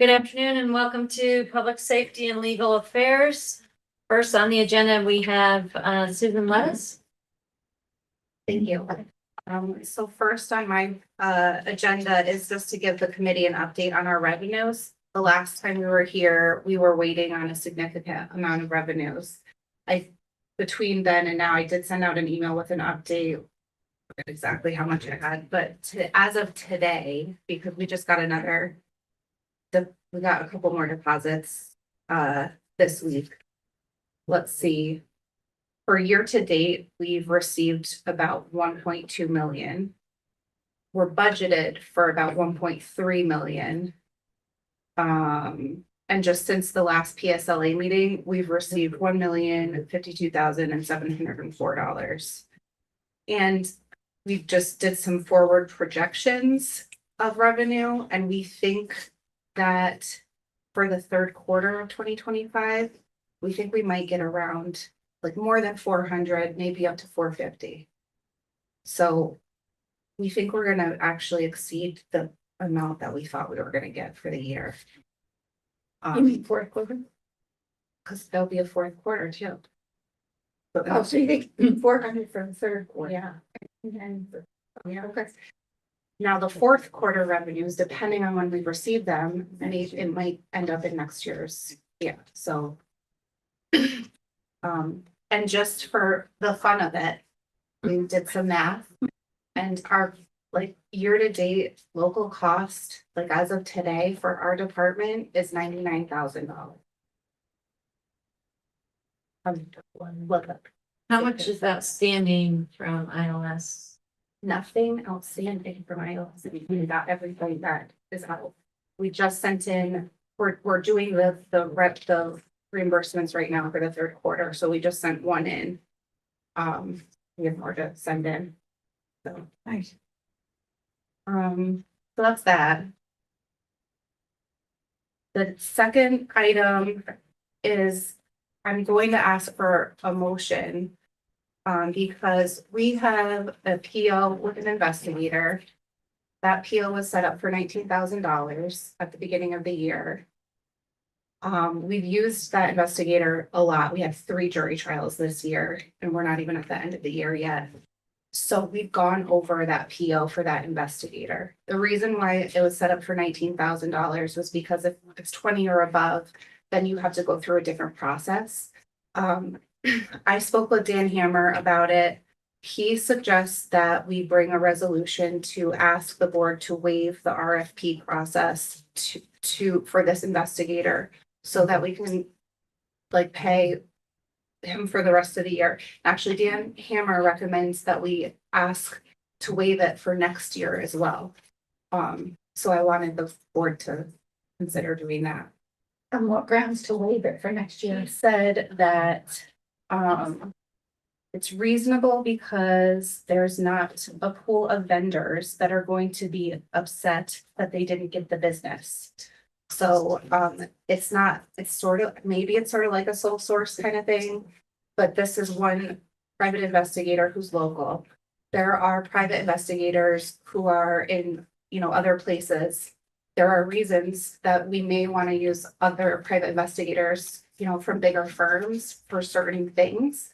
Good afternoon and welcome to Public Safety and Legal Affairs. First on the agenda, we have Susan Lettis. Thank you. So first on my agenda is just to give the committee an update on our revenues. The last time we were here, we were waiting on a significant amount of revenues. Between then and now, I did send out an email with an update. I forget exactly how much I had, but as of today, because we just got we got a couple more deposits this week. Let's see. For year to date, we've received about 1.2 million. We're budgeted for about 1.3 million. And just since the last PSLA meeting, we've received $1,052,704. And we just did some forward projections of revenue, and we think that for the third quarter of 2025, we think we might get around like more than 400, maybe up to 450. So we think we're going to actually exceed the amount that we thought we were going to get for the year. You mean fourth quarter? Because there'll be a fourth quarter too. Oh, so you think 400 for the third quarter? Yeah. And then, Yeah. okay. Now the fourth quarter revenues, depending on when we receive them, it might end up in next year's. Yeah. So, and just for the fun of it, we did some math, and our like year to date local cost, like as of today for our department, is $99,000. Look up. How much is outstanding from ILS? Nothing outstanding for my office. We got everything that is out. We just sent in, we're doing the reimbursements right now for the third quarter, so we just sent one in. We have more to send in. So Nice. so that's that. The second item is I'm going to ask for a motion because we have a PO with an investigator. That PO was set up for $19,000 at the beginning of the year. We've used that investigator a lot. We have 3 jury trials this year, and we're not even at the end of the year yet. So we've gone over that PO for that investigator. The reason why it was set up for $19,000 was because if it's 20 or above, then you have to go through a different process. I spoke with Dan Hammer about it. He suggests that we bring a resolution to ask the board to waive the RFP process for this investigator so that we can like pay him for the rest of the year. Actually, Dan Hammer recommends that we ask to waive it for next year as well. So I wanted the board to consider doing that. On what grounds to waive it for next year? He said that it's reasonable because there's not a pool of vendors that are going to be upset that they didn't get the business. So it's sort of like a sole source kind of thing, but this is one private investigator who's local. There are private investigators who are in, other places. There are reasons that we may want to use other private investigators, from bigger firms for certain things.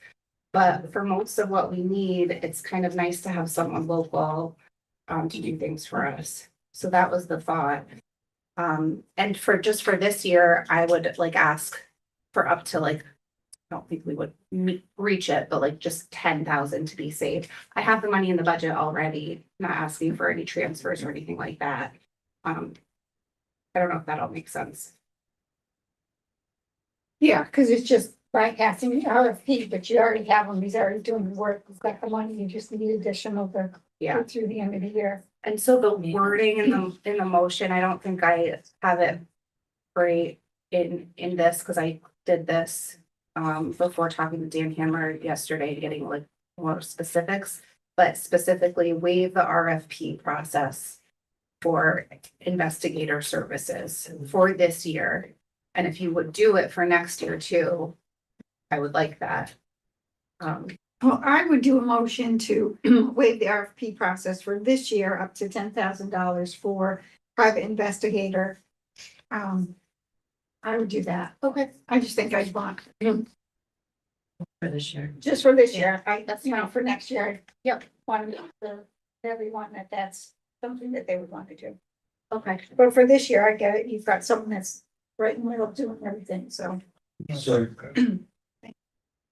But for most of what we need, it's kind of nice to have someone local to do things for us. So that was the thought. And for this year, I would ask for up to I don't think we would reach it, but just 10,000 to be saved. I have the money in the budget already, not asking for any transfers or anything like that. I don't know if that all makes sense. Yeah, because it's just bypassing the RFP, but you already have him. He's already doing the work. He's got the money. You just need additional to Yeah. go through the end of the year. And so the wording in the motion, I don't think I have it great in this because I did this before talking to Dan Hammer yesterday, getting more specifics, but specifically waive the RFP process for investigator services for this year. And if you would do it for next year too, I would like that. Well, I would do a motion to waive the RFP process for this year up to $10,000 for private investigator. I would do that. Okay. I just think I'd want, For this year. just for this Yeah, year, that's you know, fine. for next year. Yep. Want for everyone that's something that they would want to do. Okay. But for this year, I get it, you've got someone that's right in the middle of doing everything, so. So.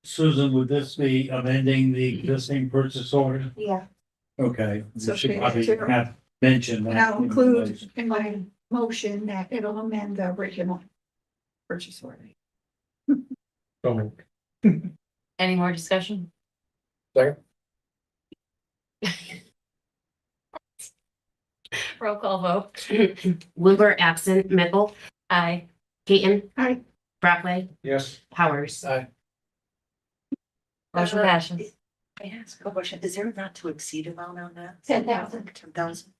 Susan, would this be amending the existing purchase order? Yeah. Okay, So we should say that probably too. have mentioned And that. I'll include in my motion that it'll amend the original purchase order. Any more discussion? Second. Roll call vote. Wilbur absent, Mickle, Aye. Keaton, Aye. Brockway, Yes. Powers. Motion passes. May I ask a question? Is there a not to exceed amount on that? 10,000. 10,000?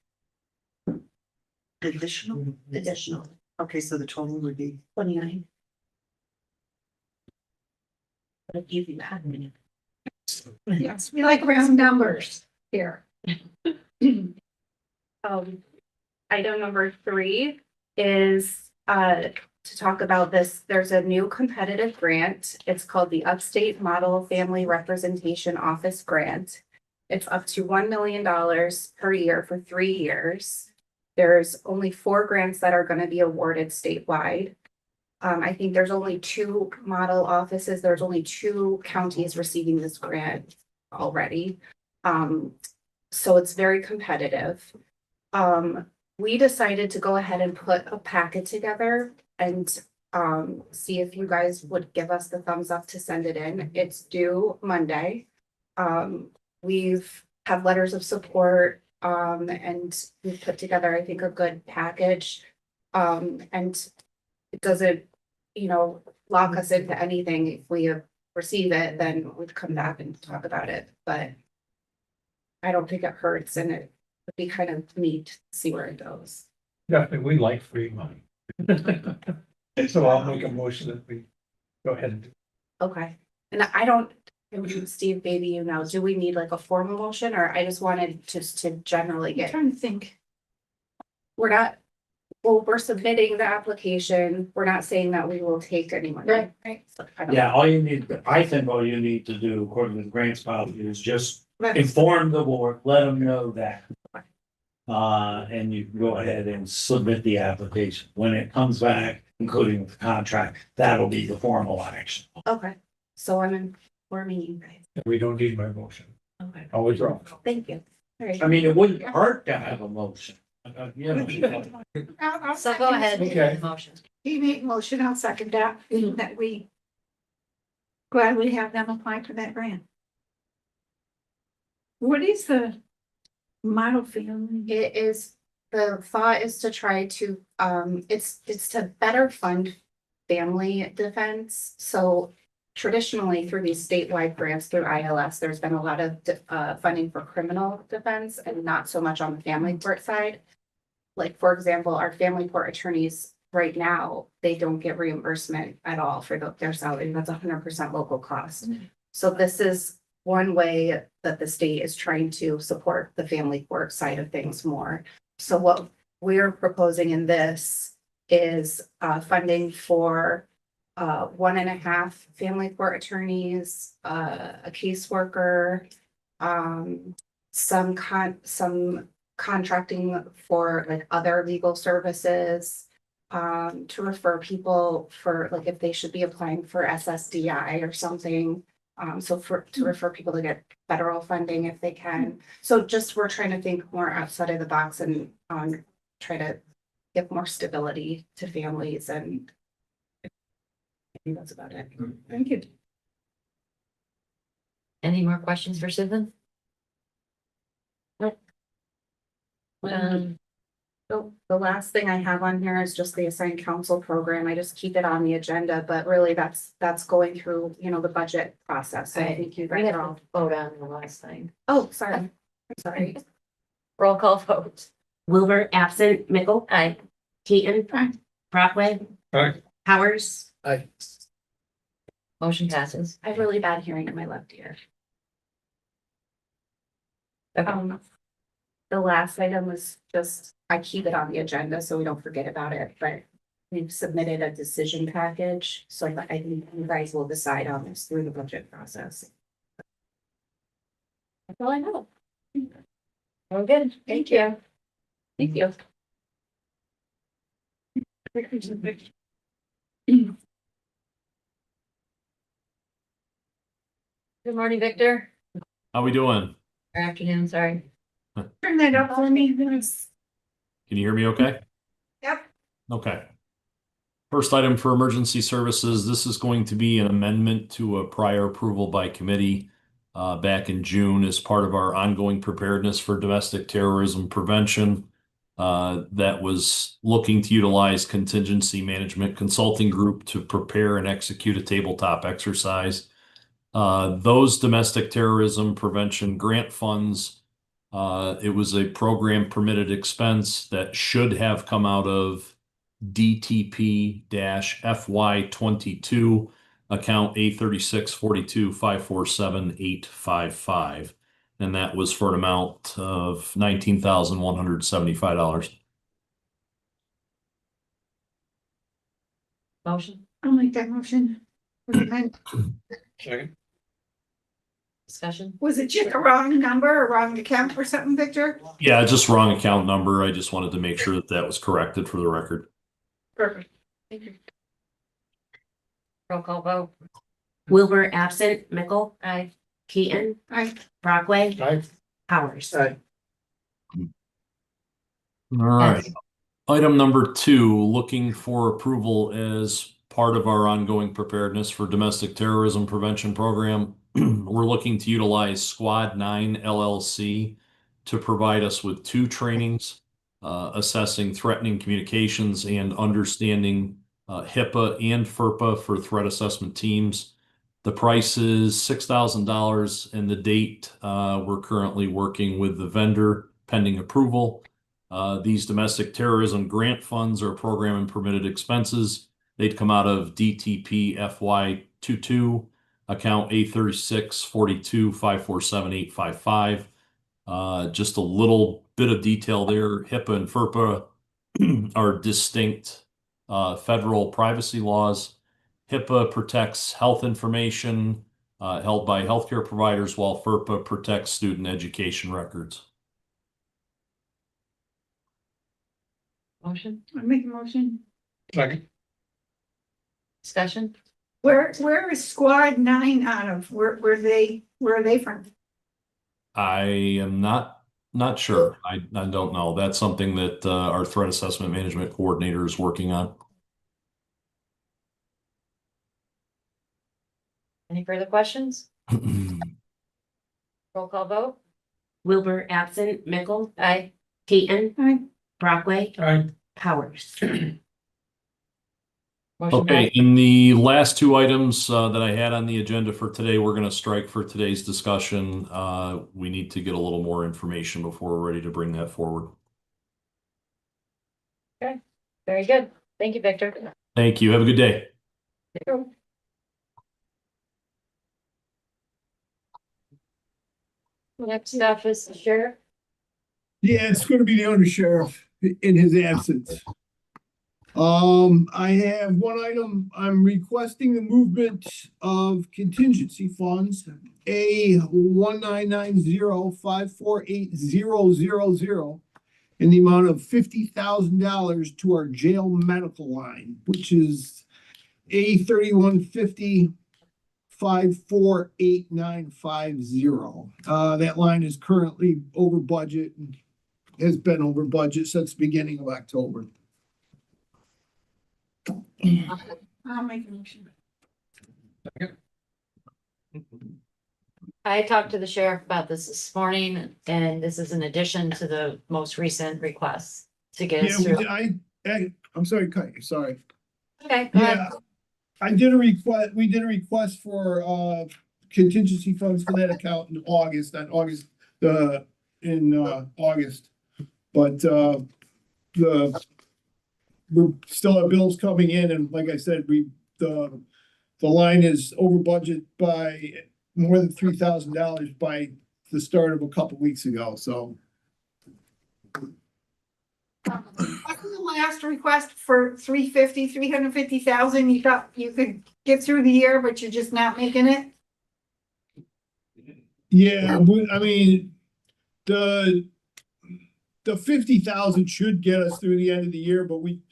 Additional? Additional. Okay, so the total would be 29. What give you that minute? Yes, we like round numbers here. Item number 3 is to talk about this. There's a new competitive grant. It's called the Upstate Model Family Representation Office Grant. It's up to $1 million per year for 3 years. There's only 4 grants that are going to be awarded statewide. I think there's only 2 model offices. There's only 2 counties receiving this grant already. So it's very competitive. We decided to go ahead and put a packet together and see if you guys would give us the thumbs up to send it in. It's due Monday. We've have letters of support and we've put together, I think, a good package. And it doesn't, you know, lock us into anything. If we receive it, then we'd come back and talk about it, but I don't think it hurts, and it would be kind of neat to see where it goes. Definitely, we like free money. So I'll make a motion that we go ahead and do. Okay, and I don't, Steve, maybe you know, do we need like a formal motion, or I just wanted just to generally I'm get, trying to think. we're not, well, we're submitting the application, we're not saying that we will take any money. Right. So I don't- Yeah, all you need, I think all you need to do, according to the grants policy, is just That's- inform the board, let them know that. And you can go ahead and submit the application. When it comes back, including the contract, that'll be the formal action. Okay, so I'm informing you guys. We don't need my motion. Okay, Always wrong. thank you. All right. I mean, it wouldn't hurt to have a motion. You know, I'll So second go it. ahead and Okay. make the motion. He made motion, I'll second that, that we glad we have them apply for that grant. What is the model family? It is, the thought is to try to, it's to better fund family defense. So traditionally through these statewide grants through ILS, there's been a lot of funding for criminal defense and not so much on the family court side. Like, for example, our family court attorneys right now, they don't get reimbursement at all for their salary. That's 100% local cost. So this is one way that the state is trying to support the family court side of things more. So what we're proposing in this is funding for 1.5 family court attorneys, a caseworker, some contracting for like other legal services, to refer people for like if they should be applying for SSDI or something. So to refer people to get federal funding if they can. So just we're trying to think more outside of the box and try to give more stability to families, and I think that's about it. Thank you. Any more questions for Susan? So the last thing I have on here is just the assigned counsel program. I just keep it on the agenda, but really that's going through, you know, the budget process. So I think you We guys have are all, to vote on the last thing. oh, sorry. I'm sorry. Roll call vote. Wilbur absent, Mickle, Aye. Keaton, Aye. Brockway, Aye. Powers. Aye. Motion passes. I have really bad hearing in my left ear. Okay. The last item was just, I keep it on the agenda so we don't forget about it, but we've submitted a decision package, so I think you guys will decide on this through the budget process. That's all I know. Well, good. Thank you. Thank you. Good morning, Victor. How we doing? Or afternoon, sorry. Turn that up for me, please. Can you hear me okay? Yep. Okay. First item for emergency services, this is going to be an amendment to a prior approval by committee back in June as part of our ongoing preparedness for domestic terrorism prevention. That was looking to utilize contingency management consulting group to prepare and execute a tabletop exercise. Those domestic terrorism prevention grant funds, it was a program permitted expense that should have come out of DTP-FY22 account A3642547855. And that was for an amount of $19,175. Motion, I'll make that motion. Second. discussion. Was it just a wrong number or wrong account or something, Victor? Yeah, just wrong account number. I just wanted to make sure that that was corrected for the record. Perfect. Roll call vote. Wilbur absent, Mickle, Aye. Keaton, Aye. Brockway, Aye. Powers. Aye. All right. Item number 2, looking for approval as part of our ongoing preparedness for domestic terrorism prevention program. We're looking to utilize Squad 9 LLC to provide us with 2 trainings, assessing threatening communications and understanding HIPAA and FERPA for threat assessment teams. The price is $6,000 and the date, we're currently working with the vendor pending approval. These domestic terrorism grant funds are program and permitted expenses. They'd come out of DTP FY22 account A3642547855. Just a little bit of detail there. HIPAA and FERPA are distinct federal privacy laws. HIPAA protects health information held by healthcare providers, while FERPA protects student education records. Motion, I'll make a motion. Second. discussion. Where is Squad 9 out of? Where are they from? I am not sure. I don't know. That's something that our threat assessment management coordinator is working on. Any further questions? Roll call vote. Wilbur absent, Mickle, Aye. Keaton, Aye. Brockway, Aye. Powers. Motion Okay, passed. in the last 2 items that I had on the agenda for today, we're going to strike for today's discussion. We need to get a little more information before we're ready to bring that forward. Very good. Thank you, Victor. Thank you. Have a good day. Next up is the sheriff. Yeah, it's gonna be the undersheriff in his absence. I have one item, I'm requesting the movement of contingency funds, A 1990548000 in the amount of $50,000 to our jail medical line, which is A 3150-548950. That line is currently over budget and has been over budget since the beginning of October. I'll make a motion. I talked to the sheriff about this morning, and this is in addition to the most recent requests to get us through. I'm sorry, sorry. Okay, go ahead. Yeah, we did a request for contingency funds for that account in August. But we're still have bills coming in, and like I said, the line is over budget by more than $3,000 by the start of a couple weeks ago, so. the last request for 350,000? You thought you could get through the year, but you're just not making it? Yeah, I mean, the 50,000 should get us through the end of the year, but we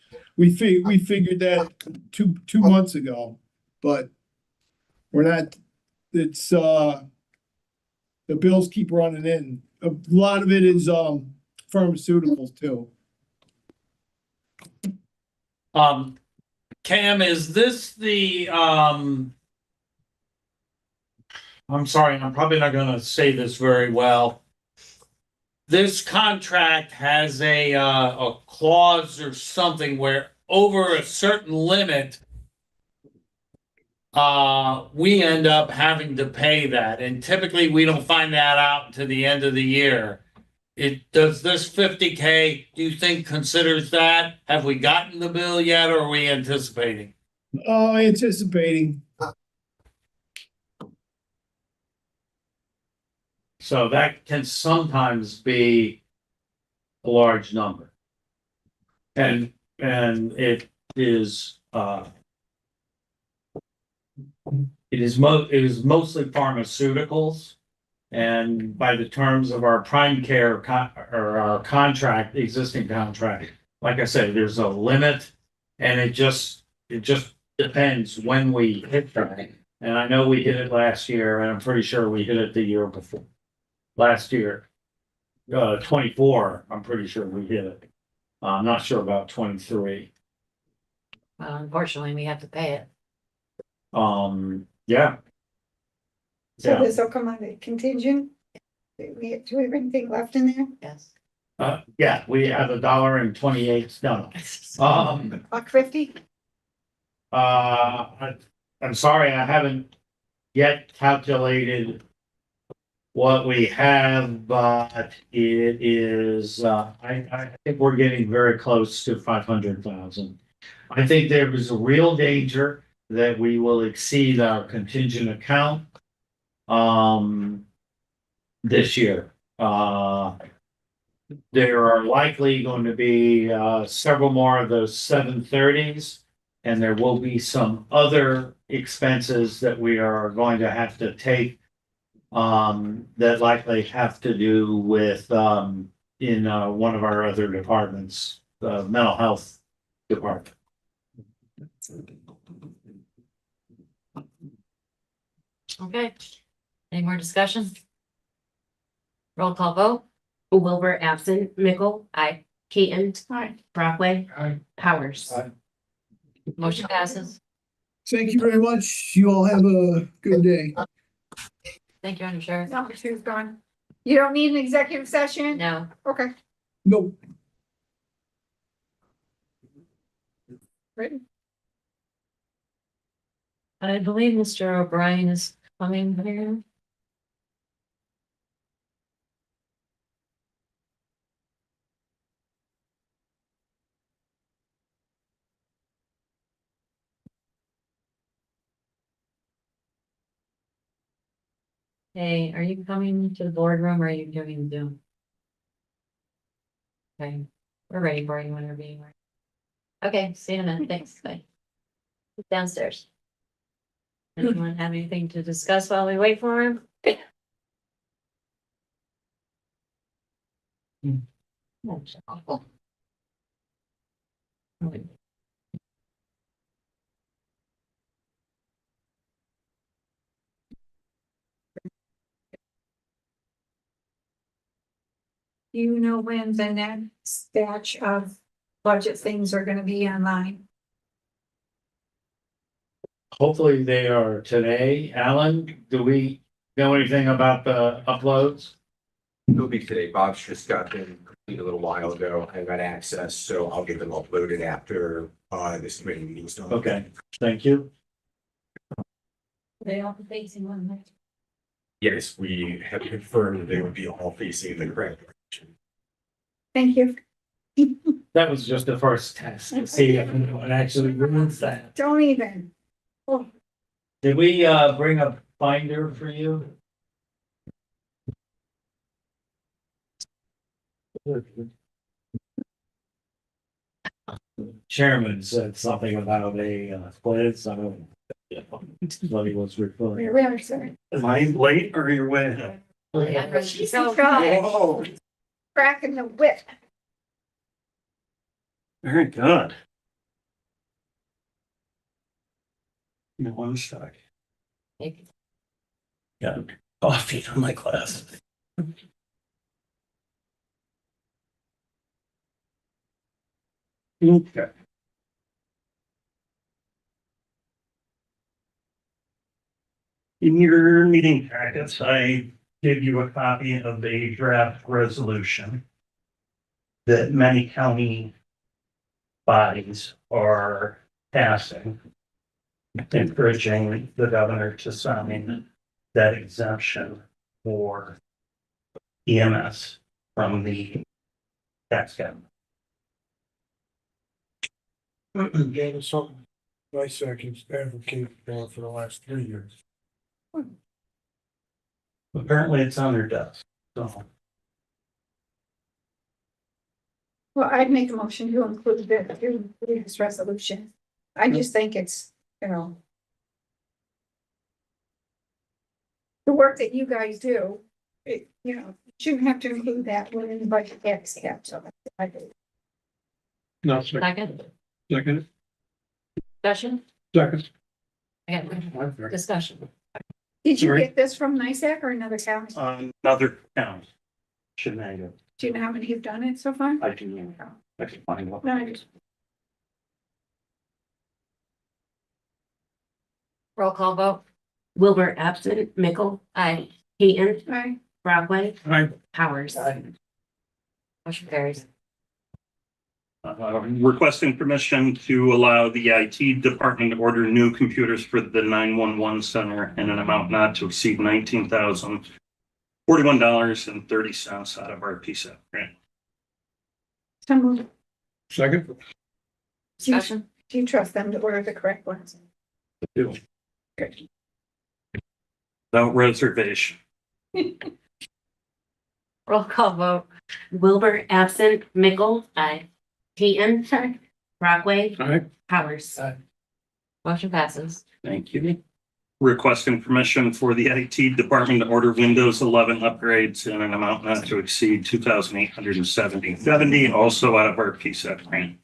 figured that two months ago, but we're not, it's, the bills keep running in. A lot of it is, pharmaceuticals too. Cam, is this the, I'm sorry, I'm probably not gonna say this very well. This contract has a clause or something where over a certain limit, we end up having to pay that, and typically we don't find that out to the end of the year. Does this 50K, do you think considers that? Have we gotten the bill yet, or are we anticipating? Anticipating. So that can sometimes be a large number. And it is, it is mostly pharmaceuticals. And by the terms of our prime care or our contract, existing contract, like I said, there's a limit, and it just depends when we hit that. And I know we hit it last year, and I'm pretty sure we hit it the year before. Last year, 24, I'm pretty sure we hit it. I'm not sure about 23. Well, unfortunately, we have to pay it. Yeah. So Yeah. this will come out of contingent? Do we have anything left in there? Yes. Yeah, we have $1.28. No. $1.50? I'm sorry, I haven't yet calculated what we have, but it is, I think we're getting very close to 500,000. I think there is a real danger that we will exceed our contingent account this year. There are likely going to be several more of those 730s, and there will be some other expenses that we are going to have to take that likely have to do with in one of our other departments, the mental health department. Okay. Any more discussion? Roll call vote. Wilbur absent, Mickle, Aye. Keaton, Aye. Brockway, Aye. Powers. Aye. Motion passes. Thank you very much. You all have a good day. Thank you, Under Sheriff. Number two's gone. You don't need an executive session? No. Okay. Nope. Ready? I believe Mr. O'Brien is coming here. Hey, are you coming to the boardroom or are you doing Zoom? Okay, we're ready for you whenever you are. Okay, see you in a minute. Thanks. Bye. Downstairs. Anyone have anything to discuss while we wait for him? That's awful. Do you know when the next batch of budget things are gonna be online? Hopefully they are today. Alan, do we know anything about the uploads? It'll be today. Bob's just got them complete a little while ago. I got access, so I'll get them uploaded after this committee meeting's done. Okay, thank you. They all facing one next. Yes, we have confirmed they would be all facing the correct direction. Thank you. That was just the first test to see if anyone actually runs that. Don't even. Oh, Did we bring a binder for you? chairman said something about a split, so. What he was referring. We're really sorry. Am I late or you're way ahead? She's trying, Oh, cracking the whip. very good. No one stuck. Got coffee on my glass. Okay. In your meeting packets, I gave you a copy of a draft resolution that many county bodies are passing, encouraging the governor to sign that exemption for EMS from the tax cap. Gave us something nice I can advocate for the last 3 years. Apparently it's on their desk, so. Well, I'd make a motion to include this resolution. I just think it's, you know. The work that you guys do, it, you know, shouldn't have to include that within the budget tax cap, so I do. No, Second, second, discussion? second. Again, discussion. Did you Sorry? get this from NISAC or another county? Another county. Shenango. Do you know how many have done it so far? I do know. I can find one. No, I just- Roll call vote. Wilbur absent, Mickle, Aye. Keaton, Aye. Brockway, Aye. Powers. Motion carries. Requesting permission to allow the IT department to order new computers for the 911 center in an amount not to exceed $19,041.30 out of our PSAP grant. So moved. Second. Do you- Discussion? do you trust them to order the correct ones? Do. Good. Without reservation. Roll call vote. Wilbur absent, Mickle, Aye. Keaton, Aye. Brockway, Aye. Powers. Motion passes. Thank you. Requesting permission for the IT department to order Windows 11 upgrades in an amount not to exceed $2,870.70, also out of our PSAP grant.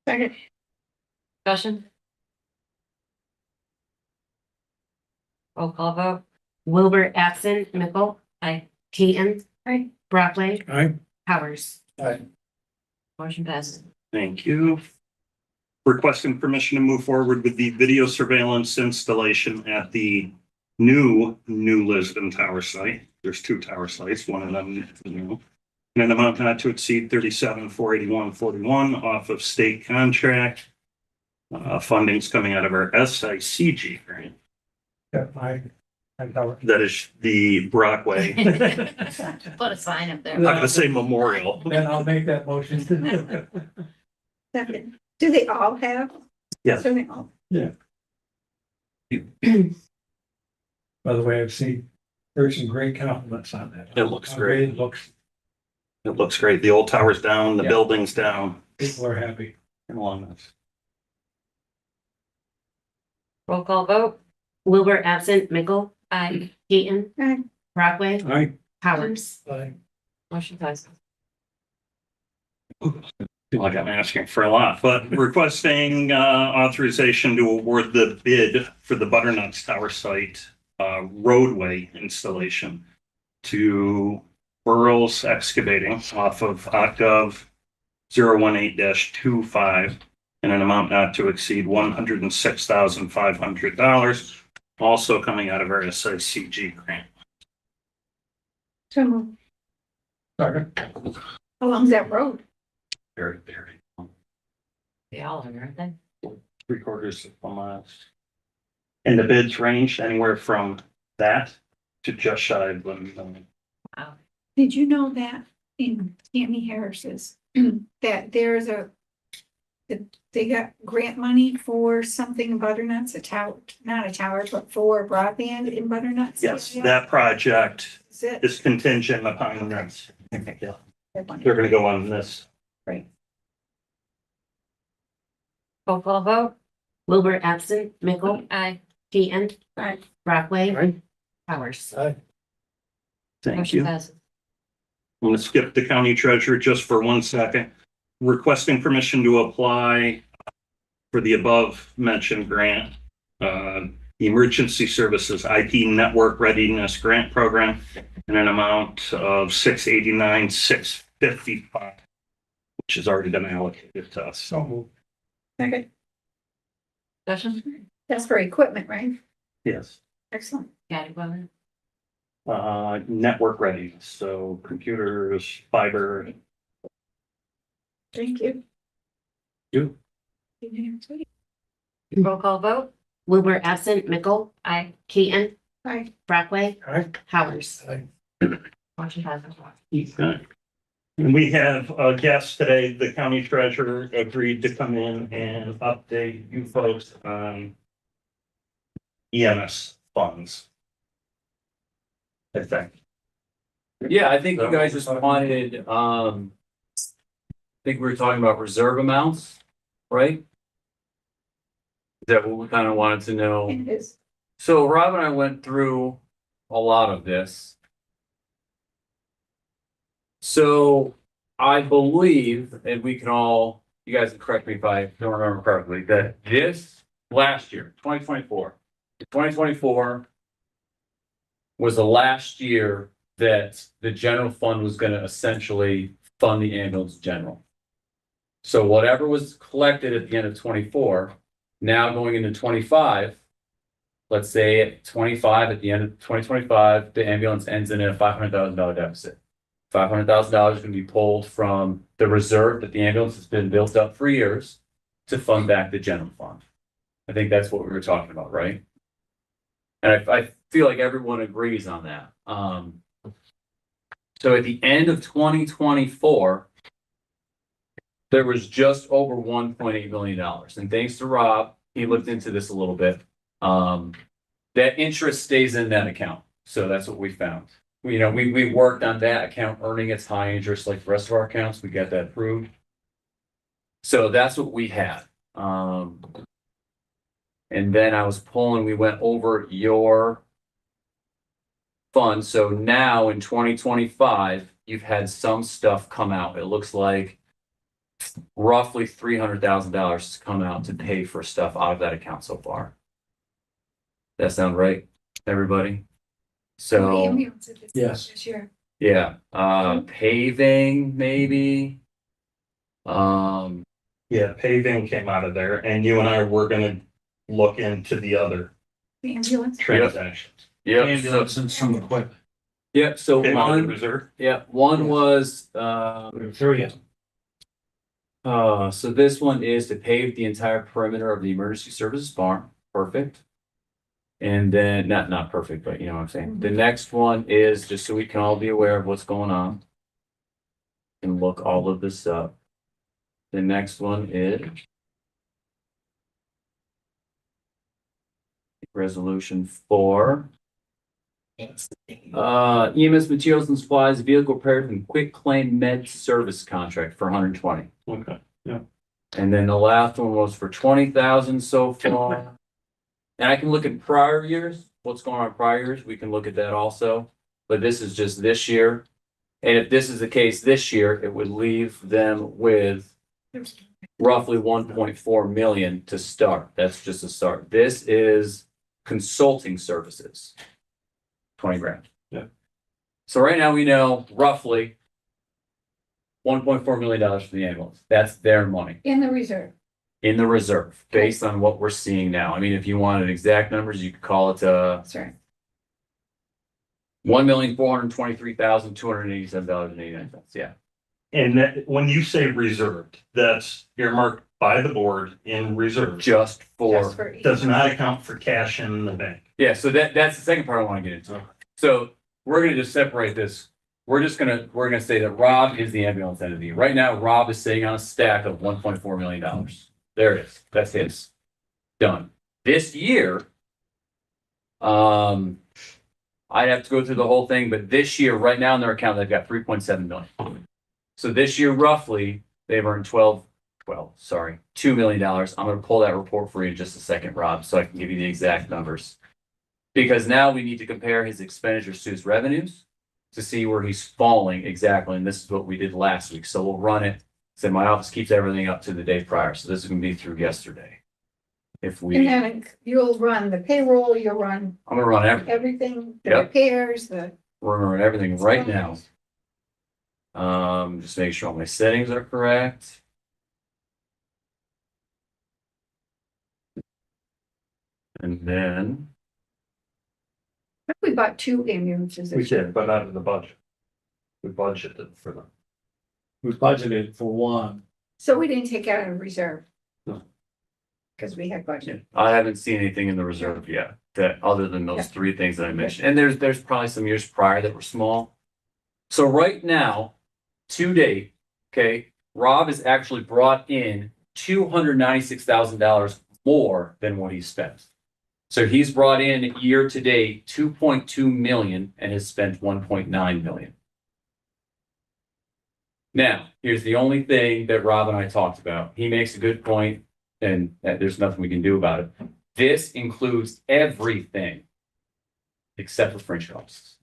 Second. Discussion? Roll call vote. Wilbur absent, Mickle, Aye. Keaton, Aye. Brockway, Aye. Powers. Motion passes. Thank you. Requesting permission to move forward with the video surveillance installation at the new Lisbon Tower site. There's 2 tower sites, one of them is new. In an amount not to exceed $37,481.41 off of state contract. Funding's coming out of our SICG grant. That is the Brockway. Put a sign up there. I'm not gonna say memorial. Then I'll make that motion. Second. Do they all have? Yes. So they all- By the way, I've seen, there's some great compliments on that. It looks great. It looks, It looks great. The old tower's down, the Yeah. building's down. people are happy. And along this. Roll call vote. Wilbur absent, Mickle, Aye. Keaton, Aye. Brockway, Aye. Powers. Motion passes. Feel like I'm asking for a lot, but requesting authorization to award the bid for the Butternuts Tower site roadway installation to Burrows Excavating off of OCGov 018-25 in an amount not to exceed $106,500, also coming out of our SICG grant. So moved. Second. How long's that road? Very, very long. They all are, aren't they? 3/4 of a mile. And the bids ranged anywhere from that to just shy of $1 million. Wow. Did you know that in Tammy Harris's, that there's that they got grant money for something in Butternuts, a tower, not a tower, but for broadband in Butternuts? Yes, that project Is it? is contingent upon that. Yeah, That one. they're gonna go on this. Right. Roll call vote. Wilbur absent, Mickle, Aye. Keaton. Aye. Brockway. Aye. Powers. Thank Motion you. passes. I'm gonna skip the county treasurer just for 1 second. Requesting permission to apply for the above mentioned grant. Emergency Services IP Network Readiness Grant Program in an amount of $689,655, which has already been allocated to us. So, Second, Discussion? that's for equipment, right? yes. Excellent. Got it, Bowman. Network readiness, so computers, fiber. Thank you. You. Roll call vote. Wilbur absent, Mickle, Aye. Keaton. Aye. Brockway. Aye. Powers. Motion passes. Okay. And we have a guest today, the county treasurer agreed to come in and update you folks on EMS funds. I think. Yeah, I think you guys just wanted, I think we were talking about reserve amounts, right? Is that what we kind of wanted to know? It is. So Rob and I went through a lot of this. So I believe, and we can all, you guys can correct me if I don't remember correctly, that this last year, 2024 was the last year that the general fund was going to essentially fund the ambulance general. So whatever was collected at the end of 24, now going into 25, let's say at 25, at the end of 2025, the ambulance ends in a $500,000 deficit. $500,000 is going to be pulled from the reserve that the ambulance has been built up for years to fund back the general fund. I think that's what we were talking about, right? And I feel like everyone agrees on that. So at the end of 2024, there was just over $1.8 million. And thanks to Rob, he looked into this a little bit. That interest stays in that account. So that's what we found. We worked on that account earning its high interest like the rest of our accounts. We got that approved. So that's what we had. And then I was pulling, we went over your fund. So now in 2025, you've had some stuff come out. It looks like roughly $300,000 has come out to pay for stuff out of that account so far. That sound right, everybody? So, Yes. This year. yeah, paving maybe. Yeah, paving came out of there and you and I were gonna look into the other The ambulance. transactions. Ambulance and some equipment. Yep, so Came out of the one, reserve. one was, Three. so this one is to pave the entire perimeter of the emergency services barn. Perfect. And then, not perfect, but you know what I'm saying. The next one is just so we can all be aware of what's going on. And look all of this up. The next one is resolution 4. EMS materials and supplies, vehicle repairs and quick claim med service contract for 120. Okay. And then the last one was for 20,000 so far. And I can look at prior years, what's going on in prior years, we can look at that also. But this is just this year. And if this is the case this year, it would leave them with roughly 1.4 million to start. That's just a start. This is consulting services. 20 grand. Yeah. So right now we know roughly $1.4 million for the ambulance. That's their money In the reserve. in the reserve based on what we're seeing now. I mean, if you wanted exact numbers, you could call it That's right. $1,423,287.89. Yeah. And that, when you say reserved, that's earmarked by the board in reserve. Just for, Just for Does not account for cash in the bank. yeah. So that's the second part I want to get into. So we're going to just separate this. We're going to say that Rob is the ambulance entity. Right now, Rob is sitting on a stack of $1.4 million. There it is. That's his. Done. This year, I'd have to go through the whole thing, but this year, right now in their account, they've got 3.7 million. So this year, roughly, they've earned well, sorry, $2 million. I'm gonna pull that report for you in just a second, Rob, so I can give you the exact numbers. Because now we need to compare his expenditures to his revenues to see where he's falling exactly, and this is what we did last week, so we'll run it. So my office keeps everything up to the day prior, so this is gonna be through yesterday. If And we, I'm then you'll run the payroll, you'll run gonna run everything, everything, the Yep. repairs, the. we're gonna run everything right now. Just make sure all my settings are correct. And then, We bought 2 ambulances. We this year. did, but not in the budget. We budgeted for them. We budgeted for one. So we didn't take out a reserve. No. Cause we had budget. I haven't seen anything in the reserve yet, that, other than those Yeah. 3 things that I mentioned, and there's probably some years prior that were small. So right now, to date, okay, Rob has actually brought in $296,000 more than what he spent. So he's brought in year to date 2.2 million and has spent 1.9 million. Now, here's the only thing that Rob and I talked about. He makes a good point, and there's nothing we can do about it. This includes everything except for fringe costs.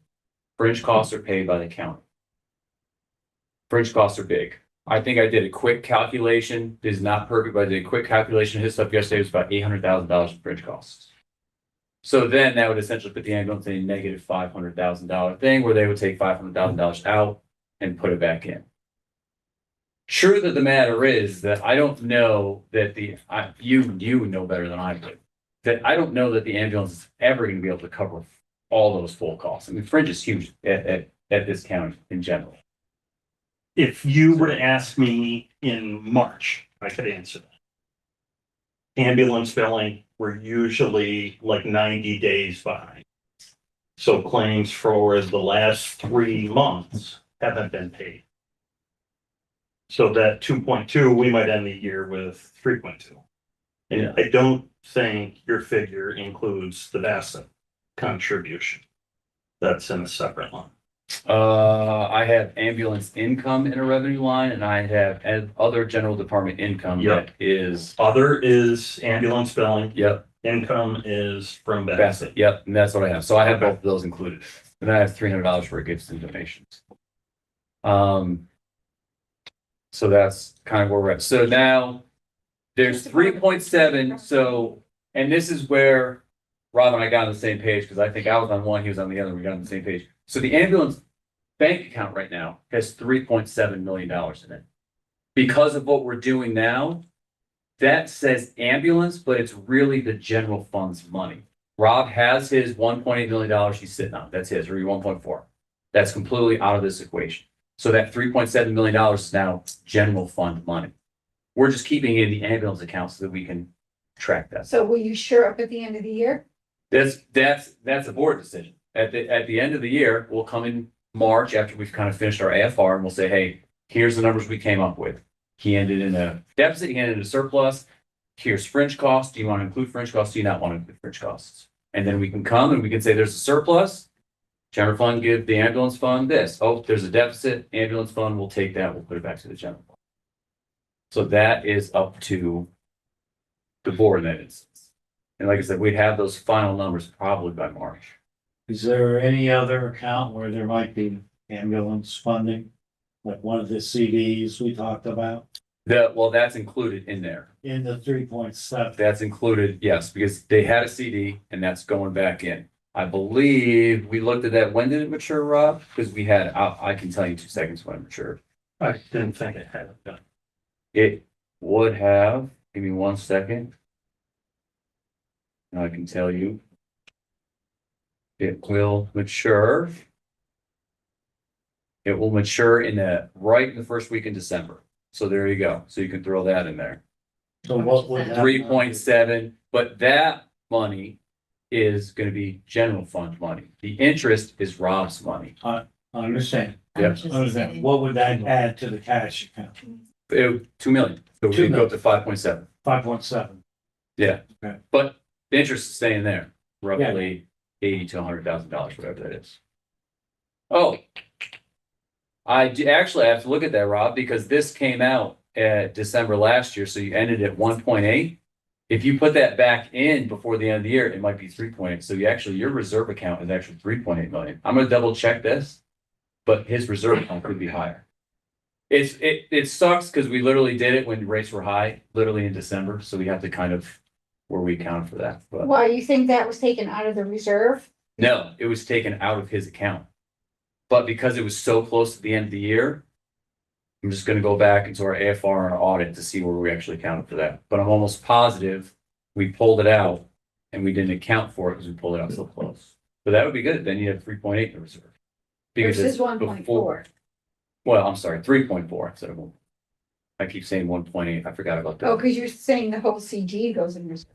Fringe costs are paid by the county. Fringe costs are big. I think I did a quick calculation. It is not perfect, but I did a quick calculation. His stuff yesterday was about $800,000 in fringe costs. So then that would essentially put the ambulance in a negative $500,000 thing where they would take $500,000 out and put it back in. Truth of the matter is that I don't know that you know better than I do, that I don't know that the ambulance is ever going to be able to cover all those full costs. I mean, fringe is huge at this county in general. If you were to ask me in March, I could answer that. Ambulance billing, we're usually like 90 days behind. So claims for the last 3 months haven't been paid. So that 2.2, we might end the year with 3.2. And I don't think your figure includes the VASA contribution. That's in a separate line. I have ambulance income in a revenue line, and I have other general department income Yep. that is, Other is ambulance billing, yep, income is from that's VASA. it, yep, and that's what I have. So I have Okay. both of those included. And then I have $300 for gifts and donations. So that's kind of where we're at. So now there's 3.7. So, and this is where Rob and I got on the same page, because I think I was on one, he was on the other, we got on the same page. So the ambulance bank account right now has $3.7 million in it. Because of what we're doing now, that says ambulance, but it's really the general fund's money. Rob has his $1.8 million he's sitting on. That's his, or 1.4. That's completely out of this equation. So that $3.7 million is now general fund money. We're just keeping it in the ambulance account so that we can track that. So will you share up at the end of the year? That's a board decision. At the end of the year, we'll come in March after we've kind of finished our AFR and we'll say, hey, here's the numbers we came up with. He ended in a deficit, he ended in a surplus. Here's fringe costs. Do you want to include fringe costs? Do you not want to include fringe costs? And then we can come and we can say there's a surplus. General fund give the ambulance fund this. Oh, there's a deficit, ambulance fund, we'll take that, we'll put it back to the general fund. So that is up to the board in that instance. And like I said, we'd have those final numbers probably by March. Is there any other account where there might be ambulance funding? Like one of the CDs we talked about Well, that's included in there. in the 3.7? That's included, yes, because they had a CD and that's going back in. I believe we looked at that. When did it mature, Rob? Because we had, I can tell you 2 seconds when it matured. I didn't think it had it done. It would have, give me 1 second. And I can tell you. It will mature. It will mature right in the first week in December. So there you go. So you can throw that in there. So what would that? 3.7, but that money is gonna be general fund money. The interest is Rob's money. I understand. Yep. What would that add to the cash account? 2 million. So we 2 can go up to 5.7. 5.7. Yeah. Okay. But the interest is staying there, roughly $80,000 to $100,000, whatever that is. Oh. Actually, I have to look at that, Rob, because this came out at December last year, so you ended at 1.8. If you put that back in before the end of the year, it might be 3.8. So you actually, your reserve account is actually 3.8 million. I'm gonna double check this, but his reserve account could be higher. It sucks because we literally did it when rates were high, literally in December, so we have to kind of where we account for that, but Why, you think that was taken out of the reserve? no, it was taken out of his account. But because it was so close to the end of the year, I'm just gonna go back into our AFR and our audit to see where we actually accounted for that. But I'm almost positive we pulled it out and we didn't account for it because we pulled it out so close. But that would be good. Then you have 3.8 in the reserve. Because Versus it's 1.4. before. Well, I'm sorry, 3.4 instead of 1. I keep saying 1.8. I forgot about Oh, that. because you're saying the whole CD goes in reserve.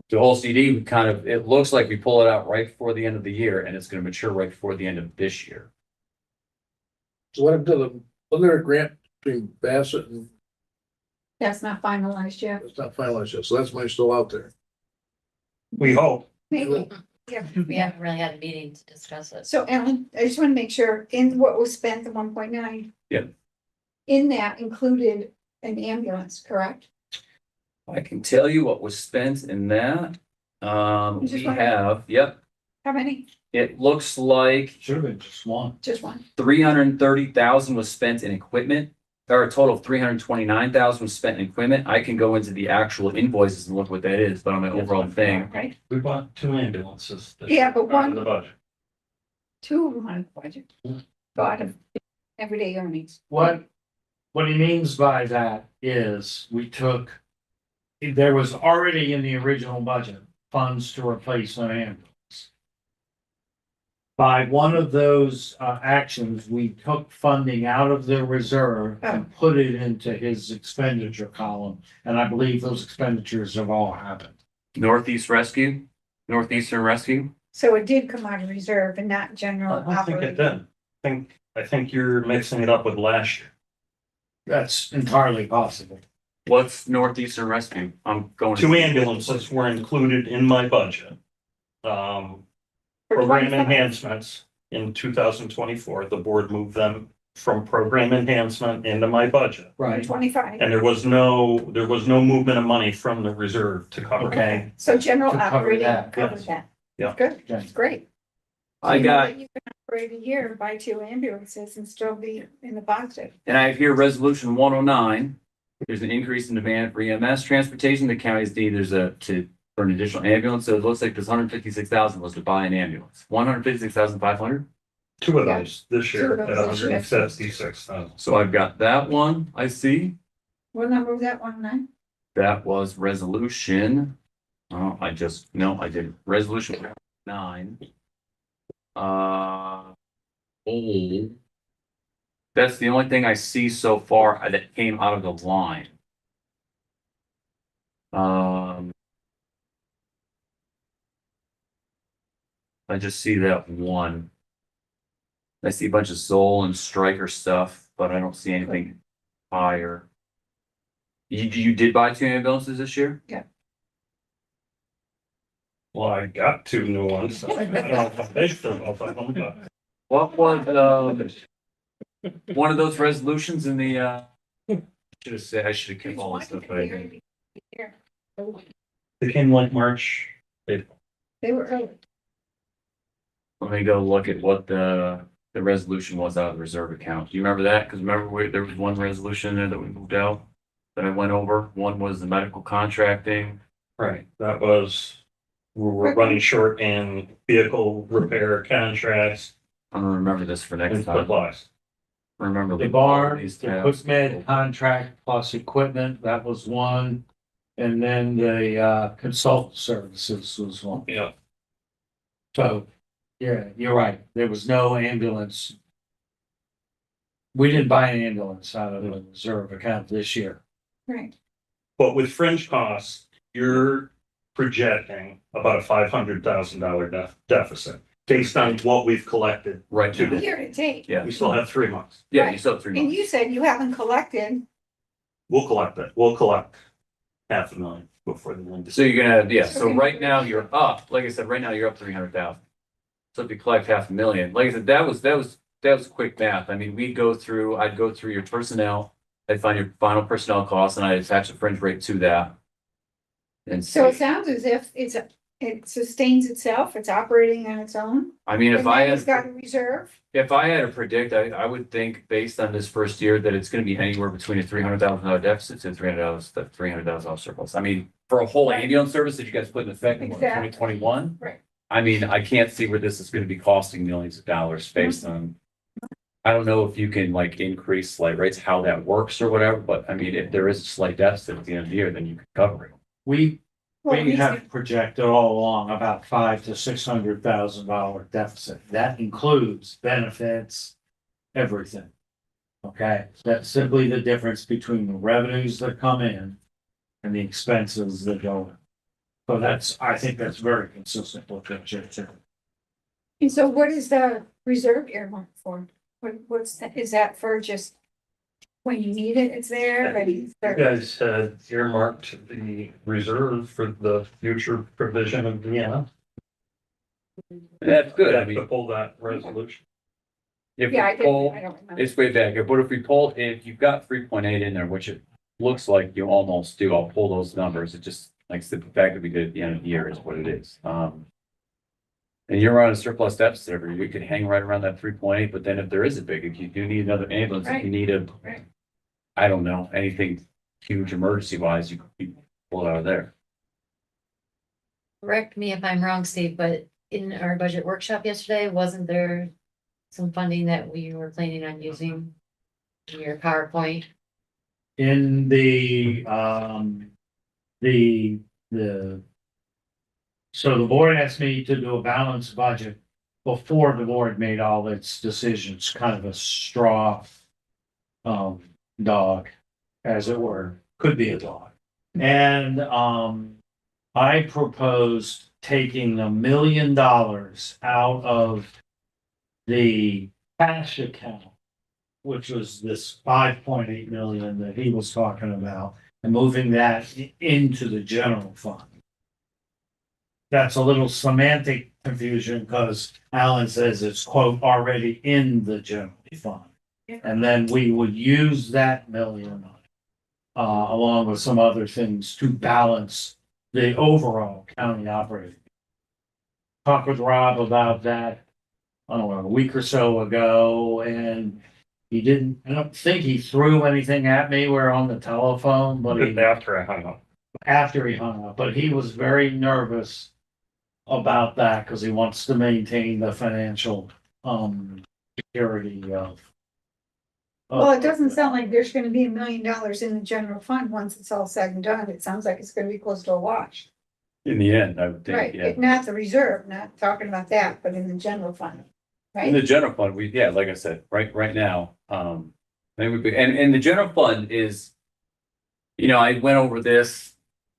The whole CD, we kind of, it looks like we pull it out right before the end of the year and it's gonna mature right before the end of this year. So what did the, wasn't there a grant between Bassett and That's not finalized yet. it's not finalized yet, so that's money still out there. We hope. Maybe. Yeah. We haven't really had a meeting to discuss it. So Ellen, I just want to make sure in what was spent, the 1.9. Yeah. In that included an ambulance, correct? I can tell you what was spent in that. Just We wondering. have, yep, How many? it looks like Should have been just one. Just one. 330,000 was spent in equipment. Or a total of 329,000 was spent in equipment. I can go into the actual invoices and look what that is, but on my overall thing. Right? We bought 2 ambulances. this Yeah, year, but out of one- The budget. 2 of them on the budget. Out of everyday earnings. What he means by that is we took, there was already in the original budget funds to replace an ambulance. By one of those actions, we took funding out of the reserve and put it into his expenditure column. And I believe those expenditures have all happened. Northeastern Rescue. So it did come out of reserve and not I general don't think it operating. did. I think you're mixing it up with last year. That's entirely possible. What's Northeastern Rescue? I'm going. to- 2 ambulances were included in my budget. For Program 25. enhancements in 2024, the board moved them from program enhancement into my budget. Right. 25. And there was no movement of money from the reserve to cover. Okay. So general To cover operating that, covers yes. that. Yeah. Good, Yeah. that's great. I You know got, that You can operate a year, buy 2 ambulances and still be in the positive. and I have here resolution 109. There's an increase in demand for EMS transportation. The county's need, for an additional ambulance. So it looks like this 156,000 was to buy an ambulance. 156,500. 2 of Yeah. those this Two year of at those this year. 156,000. So I've got that one, I see. What number was that one, 9? That was resolution. Oh, I didn't. Resolution 9. Oh. That's the only thing I see so far that came out of the line. I just see that one. I see a bunch of Zoll and Stryker stuff, but I don't see anything higher. You did buy 2 ambulances this year? Well, I got 2 new ones. So I don't know if I paid for both of them, but What was, one of those resolutions in the, should have said, I should have kept all this stuff. But I didn't. it came like March. They were early. Let me go look at what the resolution was out of the reserve account. Do you remember that? Because remember, there was one resolution there that we moved out that I went over. One was the medical contracting. Right, that was, we were running short in vehicle repair contracts I'm gonna remember this for next and time. supplies. Remember The all barn, these the tabs. equipment contract plus equipment, that was one. And then the consultant services was one. Yeah. So, yeah, you're right. There was no ambulance. We didn't buy an ambulance out of the reserve account this year. Right. But with fringe costs, you're projecting about a $500,000 deficit based on what we've collected. Right. to date. Year to date. Yeah, We still have 3 months. yeah, you still have 3 And months. you said you haven't collected. We'll collect it. We'll collect $500,000 before the end. So you're gonna, yeah, so right now you're up, like I said, right now you're up 300,000. So if you collect 500,000, like I said, that was quick math. I mean, I'd go through your personnel, I'd find your final personnel costs and I attach the fringe rate to that. And So it see, sounds as if it sustains itself, it's operating on its own. I mean, if And I then it's had, got a reserve. if I had to predict, I would think based on this first year that it's gonna be anywhere between a $300,000 deficit to $300,000 surplus. I mean, for a whole Right. ambulance service that you guys put in effect in Exactly. 2021. Right. I mean, I can't see where this is gonna be costing millions of dollars based on. I don't know if you can like increase slight rates, how that works or whatever, but I mean, if there is a slight deficit at the end of the year, then you can cover it. We Well, We have projected all along about $500,000 to $600,000 deficit. That includes benefits, everything. Okay, that's simply the difference between the revenues that come in and the expenses that go in. So that's, I think that's very consistent with the church. And so what is the reserve earmarked for? What's that, is that for just when you need it, it's there, ready? You guys had earmarked the reserve for the future provision of Vienna. That's good. I To mean, pull that resolution. if Yeah, I we didn't, pull, I don't remember. it's way back, but if we pull, if you've got 3.8 in there, which it looks like you almost do, I'll pull those numbers. It just, like I said, the fact that we did at the end of the year is what it is. And you're on a surplus deficit every year, you could hang right around that 3.8, but then if there is a big, if you do need another ambulance, if you need a, Right. I don't know, anything huge emergency wise, you could pull it out of there. Correct me if I'm wrong, Steve, but in our budget workshop yesterday, wasn't there some funding that we were planning on using in your PowerPoint? In so the board asked me to do a balanced budget before the board made all its decisions, kind of a straw dog, as it were, could be a dog. And I proposed taking $1 million out of the cash account, which was this 5.8 million that he was talking about, and moving that into the general fund. That's a little semantic confusion because Alan says it's quote already in the general fund. And then we would use that million along with some other things to balance the overall county operating. Talked with Rob about that, I don't know, a week or so ago, and I don't think he threw anything at me. We're on the telephone, but After I hung up. after he hung up, but he was very nervous about that because he wants to maintain the financial security of. Well, it doesn't sound like there's gonna be $1 million in the general fund once it's all said and done. It sounds like it's gonna be close to a wash. In the end, I would think, Right, yeah. not the reserve, not talking about that, but in the general fund, In the right? general fund, yeah, like I said, right now, I think would be, and the general fund is, I went over this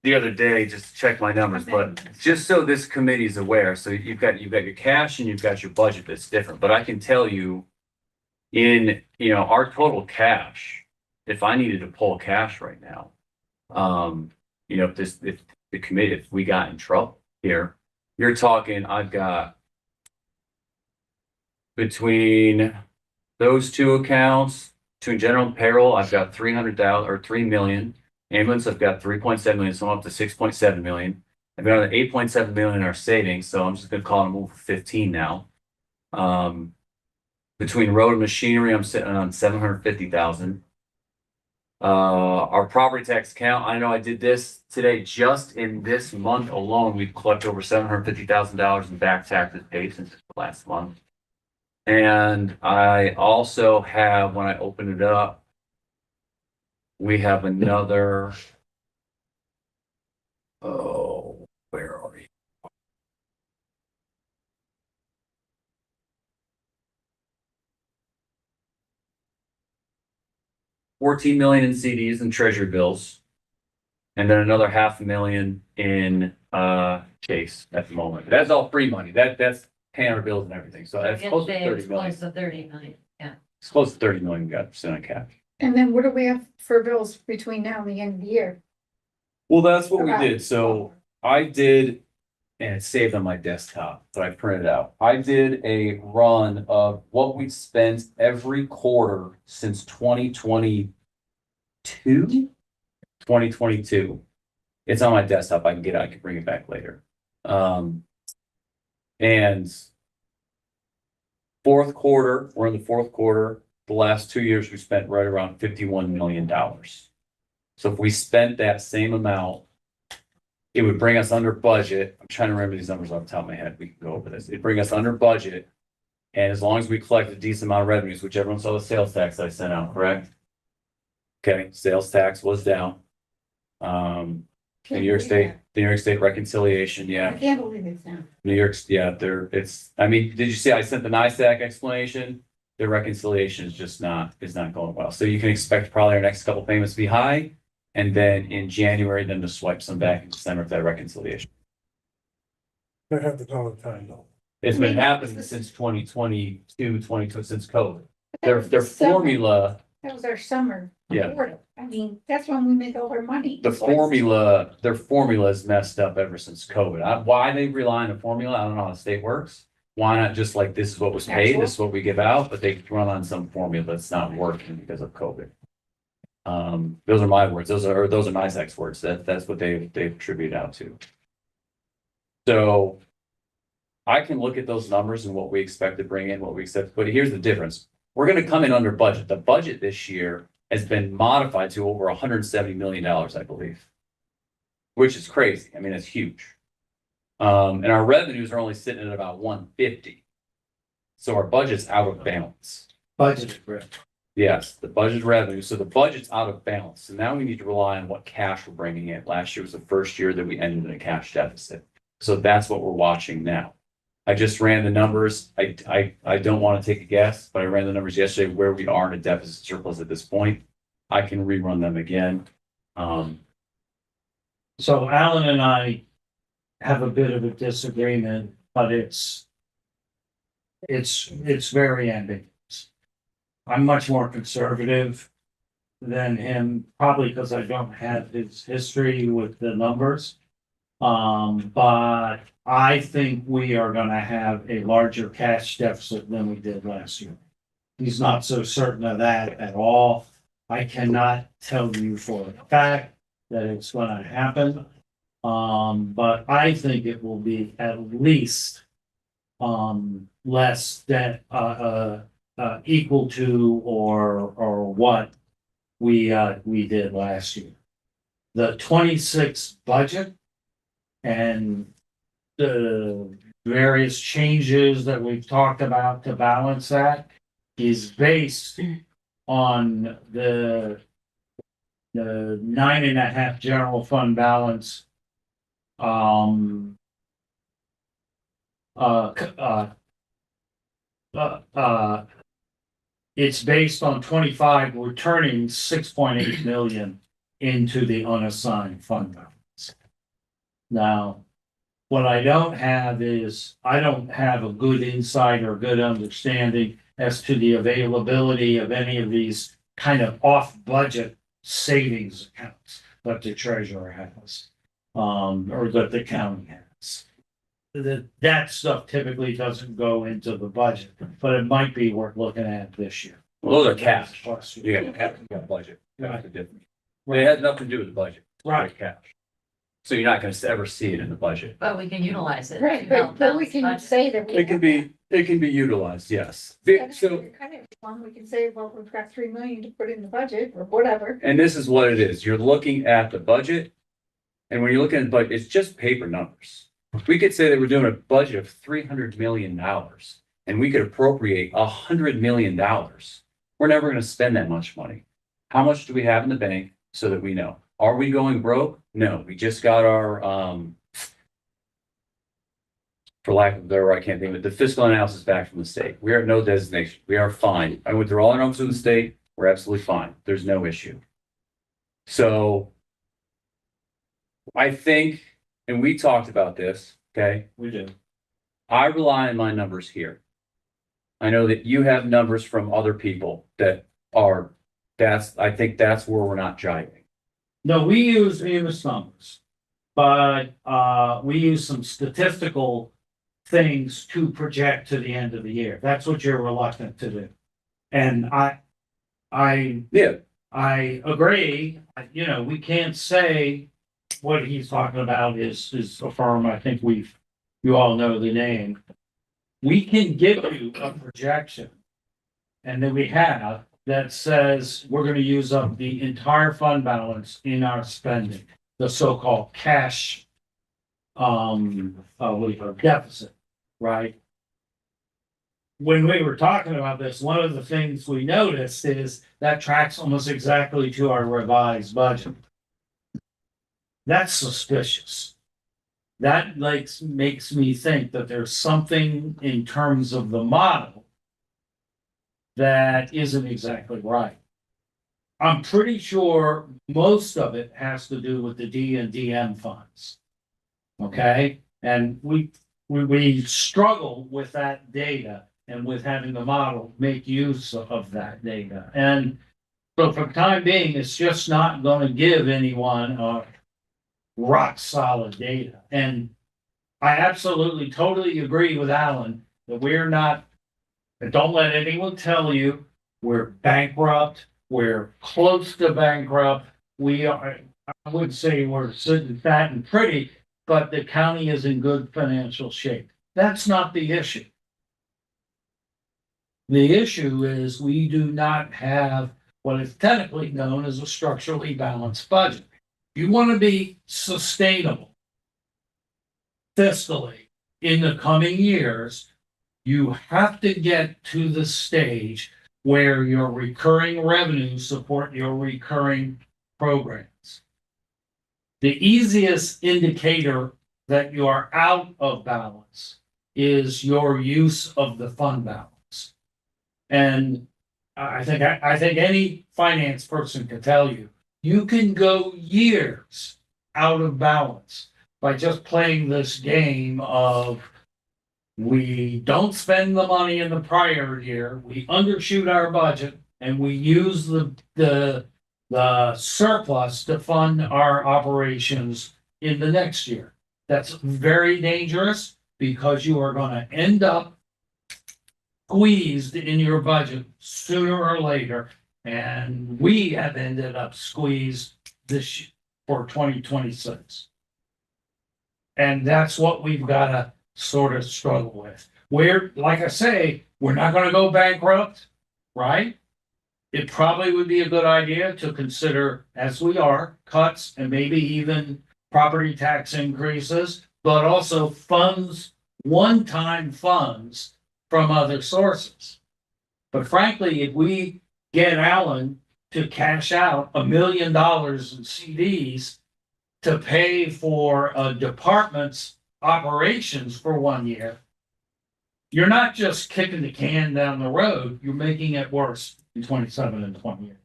the other day, just to check my numbers, but just so this committee is aware, so you've got your cash and you've got your budget that's different, but I can tell you in, our total cash, if I needed to pull cash right now, if the committee, if we got in trouble here, you're talking, I've got between those two accounts, between general and payroll, I've got 300,000 or 3 million. Ambulance, I've got 3.7 million, so I'm up to 6.7 million. I've got another 8.7 million in our savings, so I'm just gonna call it a move for 15 now. Between road and machinery, I'm sitting on 750,000. Our property tax account, I know I did this today, just in this month alone, we've collected over $750,000 in back taxes paid since the last month. And I also have, when I open it up, we have another, where are we? $14 million in CDs and treasury bills. And then another $500,000 in Chase at the moment. That's all free money. That's paying our bills and everything. So that's close to Yesterday, it was 30 million. close to 30 million, yeah. It's close to 30 million we got percent on cash. And then what do we have for bills between now and the end of the year? Well, that's what we Okay. did. So I did, and it's saved on my desktop, but I printed it out. I did a run of what we spent every quarter since 2020, 2022. It's on my desktop. I can bring it back later. And fourth quarter, we're in the fourth quarter. The last 2 years, we spent right around $51 million. So if we spent that same amount, it would bring us under budget. I'm trying to remember these numbers off the top of my head. We can go over this. It'd bring us under budget. And as long as we collect a decent amount of revenues, which everyone saw the sales tax I sent out, correct? Okay, sales tax was down. The New York State reconciliation, I yeah. can't believe it's down. New York's, yeah, I mean, did you see I sent the NISAC explanation? The reconciliation is not going well. So you can expect probably our next couple payments to be high. And then in January, then to swipe some back in December for that reconciliation. That happens all the time though. It's been happening since 2022, since COVID. Their formula, That was our summer. Yeah. quarter. I mean, that's when we make all our money. their formula is messed up ever since COVID. Why they rely on a formula, I don't know how the state works. Why not just like, this is what was paid, this is what we give out, but they run on some formula that's not working because of COVID. Those are my words. Those are NISAC's words. That's what they've attributed out to. So I can look at those numbers and what we expect to bring in, what we accept, but here's the difference. We're gonna come in under budget. The budget this year has been modified to over $170 million, I believe. Which is crazy. I mean, it's huge. And our revenues are only sitting at about 150. So our budget's out of balance. Budget. Yes, the budget revenue. So the budget's out of balance. So now we need to rely on what cash we're bringing in. Last year was the first year that we ended in a cash deficit. So that's what we're watching now. I just ran the numbers. I don't want to take a guess, but I ran the numbers yesterday where we are in a deficit surplus at this point. I can rerun them again. So Alan and I have a bit of a disagreement, but it's very ambiguous. I'm much more conservative than him, probably because I don't have his history with the numbers. But I think we are gonna have a larger cash deficit than we did last year. He's not so certain of that at all. I cannot tell you for a fact that it's gonna happen. But I think it will be at least less than equal to or what we did last year. The 26 budget and the various changes that we've talked about to balance that is based on the 9.5 general fund balance. It's based on 25, we're turning 6.8 million into the unassigned fund balance. Now, what I don't have is, I don't have a good insight or good understanding as to the availability of any of these kind of off-budget savings accounts that the treasurer has, or that the county has. That stuff typically doesn't go into the budget, but it might be worth looking at this year. Well, those are cash. You got budget. That's the difference. Well, it has nothing to do with the budget. Right. Cash. So you're not gonna ever see it in the budget. But we can utilize it. Right, but we can say that. It can be utilized, yes. So, We can say, well, we've got 3 million to put in the budget or whatever. and this is what it is. You're looking at the budget. And when you're looking at the budget, it's just paper numbers. We could say that we're doing a budget of $300 million and we could appropriate $100 million. We're never gonna spend that much money. How much do we have in the bank so that we know? Are we going broke? No, we just got our, for lack of a better word, I can't think of it, the fiscal analysis back from the state. We are at no designation. We are fine. I went through all our numbers with the state. We're absolutely fine. There's no issue. So I think, and we talked about this, okay? We do. I rely on my numbers here. I know that you have numbers from other people that are, I think that's where we're not jiving. No, we use numbers, but we use some statistical things to project to the end of the year. That's what you're reluctant to do. And Yeah, I agree, we can't say what he's talking about is a firm, I think you all know the name. We can give you a projection. And then we have that says we're gonna use up the entire fund balance in our spending, the so-called cash. What do you call it, deficit, right? When we were talking about this, one of the things we noticed is that tracks almost exactly to our revised budget. That's suspicious. That makes me think that there's something in terms of the model that isn't exactly right. I'm pretty sure most of it has to do with the D and DM funds. Okay, and we struggle with that data and with having the model make use of that data. And so for the time being, it's just not going to give anyone rock solid data. And I absolutely totally agree with Alan that we're not, and don't let anyone tell you we're bankrupt, we're close to bankrupt. We are, I would say we're sitting fat and pretty, but the county is in good financial shape. That's not the issue. The issue is we do not have what is technically known as a structurally balanced budget. If you want to be sustainable fiscally in the coming years, you have to get to the stage where your recurring revenues support your recurring programs. The easiest indicator that you are out of balance is your use of the fund balance. And I think any finance person can tell you, you can go years out of balance by just playing this game of we don't spend the money in the prior year, we undershoot our budget, and we use the surplus to fund our operations in the next year. That's very dangerous because you are going to end up squeezed in your budget sooner or later. And we have ended up squeezed this for 2026. And that's what we've got to sort of struggle with. We're, like I say, we're not going to go bankrupt, right? It probably would be a good idea to consider, as we are, cuts and maybe even property tax increases, but also funds, one-time funds from other sources. But frankly, if we get Alan to cash out $1 million in CDs to pay for a department's operations for 1 year, you're not just kicking the can down the road, you're making it worse in 27 and 28.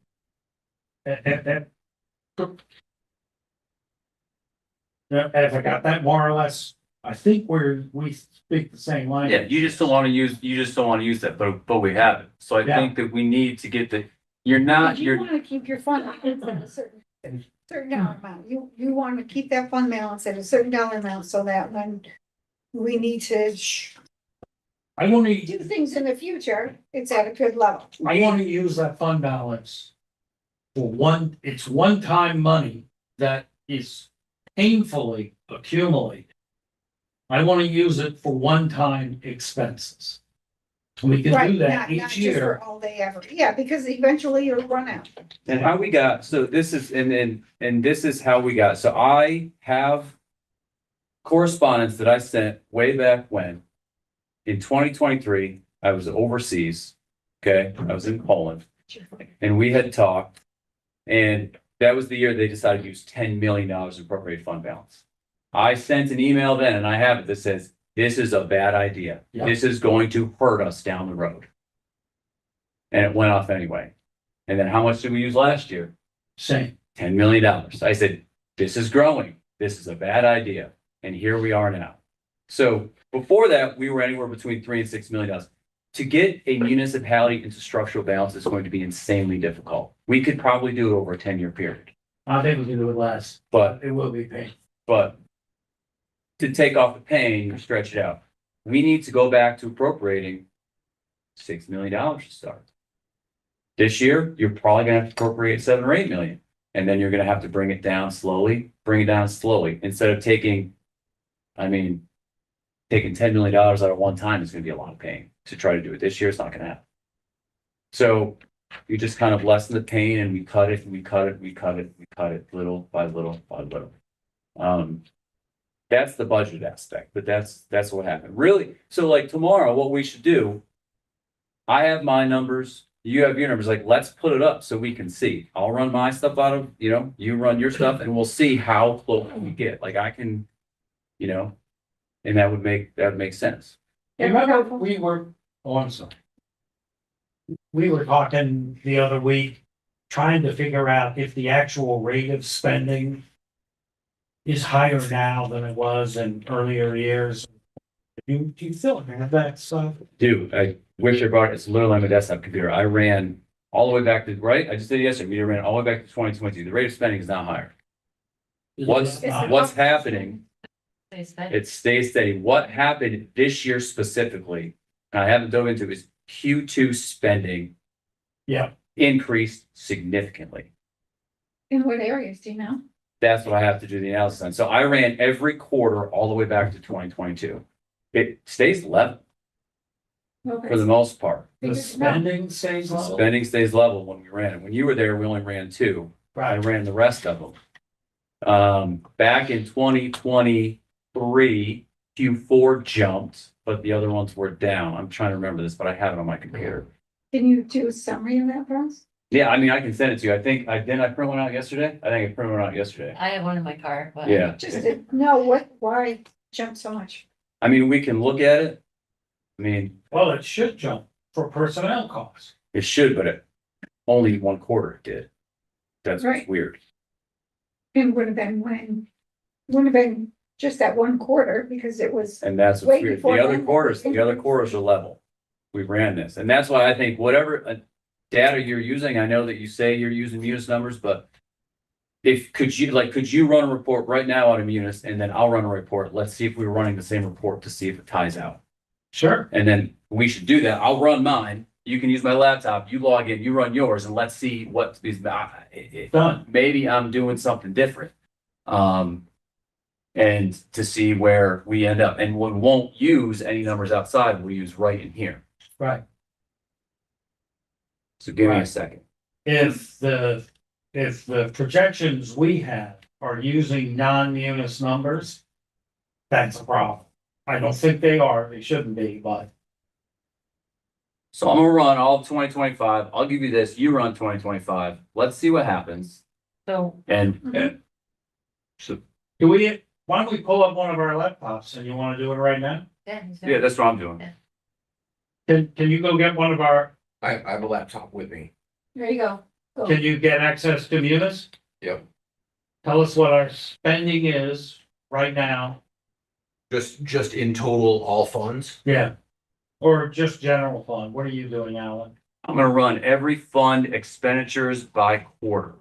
If I got that more or less, I think we speak the same language. Yeah, you just don't want to use that, but we have it. So I think that we need to get You want to keep your fund balance at a certain dollar amount. You want to keep that fund balance at a certain dollar amount so that when we need to I want to do things in the future, it's at a good level. I want to use that fund balance for it's one-time money that is painfully accumulated. I want to use it for one-time expenses. We can do that Not each just year. for all day ever. Yeah, because eventually you'll run out. And how we got, so this is, and this is how we got, so I have correspondence that I sent way back when. In 2023, I was overseas, okay, I was in Poland, and we had talked. And that was the year they decided to use $10 million in appropriate fund balance. I sent an email then, and I have it, that says, this is a bad idea. Yep. This is going to hurt us down the road. And it went off anyway. And then how much did we use last year? Same. $10 million. I said, this is growing. This is a bad idea. And here we are now. So before that, we were anywhere between $3 and $6 million. To get a municipality into structural balance is going to be insanely difficult. We could probably do it over a 10-year period. I think we can do it less, But it will be painful. But to take off the pain, you stretch it out. We need to go back to appropriating $6 million to start. This year, you're probably gonna have to appropriate 7 or 8 million. And then you're gonna have to bring it down slowly, instead of taking, I mean, taking $10 million out at one time is gonna be a lot of pain to try to do it this year. It's not gonna happen. So you just kind of lessen the pain and we cut it, and we cut it, we cut it, we cut it little by little by little. That's the budget aspect, but that's what happened. Really, so like tomorrow, what we should do, I have my numbers, you have your numbers, like, let's put it up so we can see. I'll run my stuff out of, you run your stuff, and we'll see how close we get. Like I can, and that would make sense. Remember, we were, oh, I'm sorry. We were talking the other week, trying to figure out if the actual rate of spending is higher now than it was in earlier years. Do you still have that stuff? Dude, I wish I brought it. It's literally on my desktop computer. I ran all the way back to, right? I just did it yesterday. We ran all the way back to 2022. The rate of spending is not higher. What's happening? It stays steady. What happened this year specifically, and I haven't dove into, is Q2 spending Yeah, increased significantly. In what areas, do you know? That's what I have to do the analysis on. So I ran every quarter all the way back to 2022. It stays level for the most part. the spending stays level. Spending stays level when we ran it. When you were there, we only ran 2. I Right, ran the rest of them. Back in 2023, Q4 jumped, but the other ones were down. I'm trying to remember this, but I have it on my computer. Can you do a summary of that for us? Yeah, I mean, I can send it to you. I think I print one out yesterday. I think I printed one out yesterday. I have one in my car, but. Yeah. Just to know why jump so much? I mean, we can look at it. I mean, well, it should jump for personnel costs. it should, but it only one quarter it did. That's what's Right. weird. And wouldn't have been just that one quarter because it was, And that's what's Way weird. before The other then, quarters, that was the other quarters are level. We ran this, and that's why I think whatever data you're using, I know that you say you're using Munis numbers, but could you run a report right now out of Munis, and then I'll run a report. Let's see if we're running the same report to see if it ties out. Sure. And then we should do that. I'll run mine. You can use my laptop. You log in, you run yours, and let's see what is Done. maybe I'm doing something different. And to see where we end up. And we won't use any numbers outside. We'll use right in here. Right. So give me a Right. second. If the projections we have are using non-Munis numbers, that's a problem. I don't think they are, they shouldn't be, but So I'm gonna run all of 2025. I'll give you this. You run 2025. Let's see what happens. So, And so, why don't we pull up one of our laptops and you wanna do it right now? yeah, that's what I'm doing. Can you go get one of our, I have a laptop with me. there you go. Go. can you get access to Munis? Yep. Tell us what our spending is right now. Just in total, all funds? Yeah. Or just general fund. What are you doing, Alan? I'm gonna run every fund expenditures by quarter.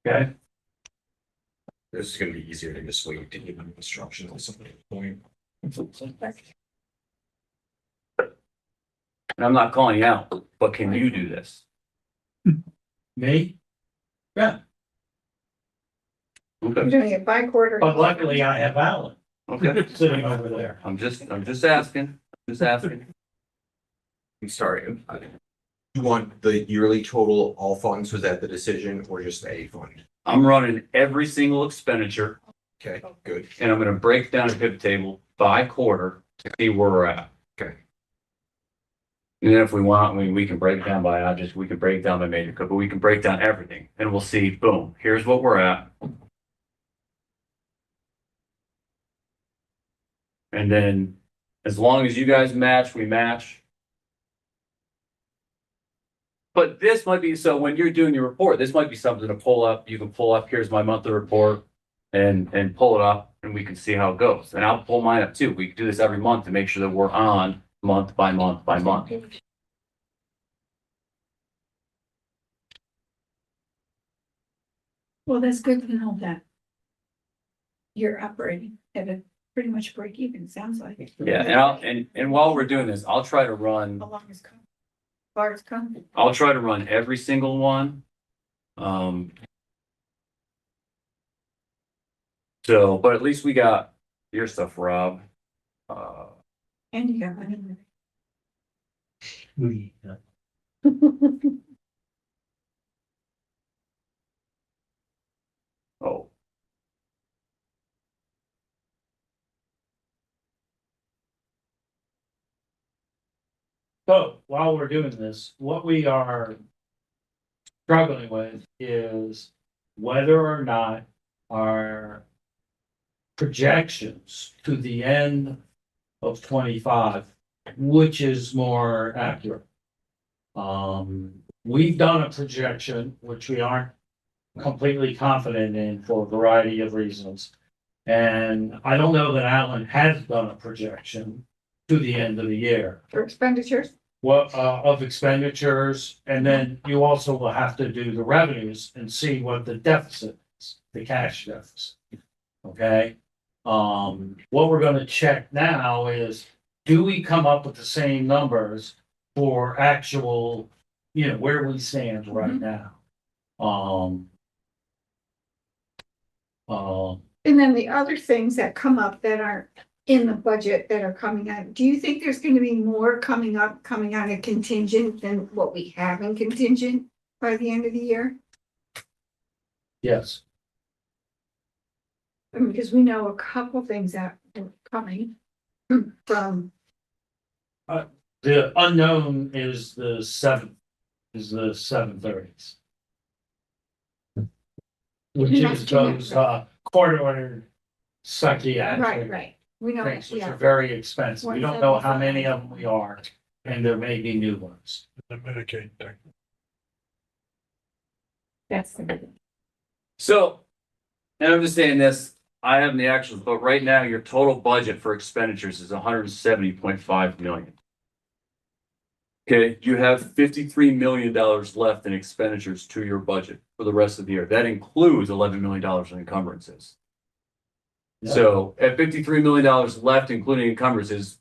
Okay, This is gonna be easier to mislead to give them instructions at some point. And I'm not calling you out, but can you do this? me? Yeah, You're Okay, doing it by quarter. but luckily I have Alan okay. sitting over there. I'm just asking, I'm sorry. You want the yearly total, all funds, was that the decision, or just a fund? I'm running every single expenditure, Okay, good. and I'm gonna break down a pivot table by quarter to see where we're at. Okay. And then if we want, we can break it down by object, we can break it down by major code, but we can break down everything, and we'll see, boom, here's what we're at. And then, as long as you guys match, we match. But this might be, so when you're doing your report, this might be something to pull up. You can pull up, here's my monthly report and pull it up and we can see how it goes. And I'll pull mine up too. We can do this every month to make sure that we're on month by month by month. Well, that's good to know that you're operating at a pretty much break even, sounds like. Yeah, and and while we're doing this, I'll try to run, How long is bars come. I'll try to run every single one. So, but at least we got your stuff, Rob. And you got money. Oh, So while we're doing this, what we are struggling with is whether or not our projections to the end of 25, which is more accurate. We've done a projection, which we aren't completely confident in for a variety of reasons. And I don't know that Alan has done a projection to the end of the year. For expenditures? What, of expenditures, and then you also will have to do the revenues and see what the deficit is, the cash deficit. Okay? What we're gonna check now is, do we come up with the same numbers for actual, where we stand right now? And then the other things that come up that aren't in the budget that are coming out, do you think there's gonna be more coming out of contingent than what we have in contingent by the end of the year? Yes, I mean, because we know a couple things that are coming from, the unknown is the 730s. Which is those, court ordered psychiatric right, we know, things, which yeah. are very expensive. We don't know how many of them we are, and there may be new ones. The Medicaid thing. That's the. so, and I'm just saying this, I have the actuals, but right now your total budget for expenditures is 170.5 million. Okay, you have $53 million left in expenditures to your budget for the rest of the year. That includes $11 million in encumbrances. Yeah. So at $53 million left, including encumbrances,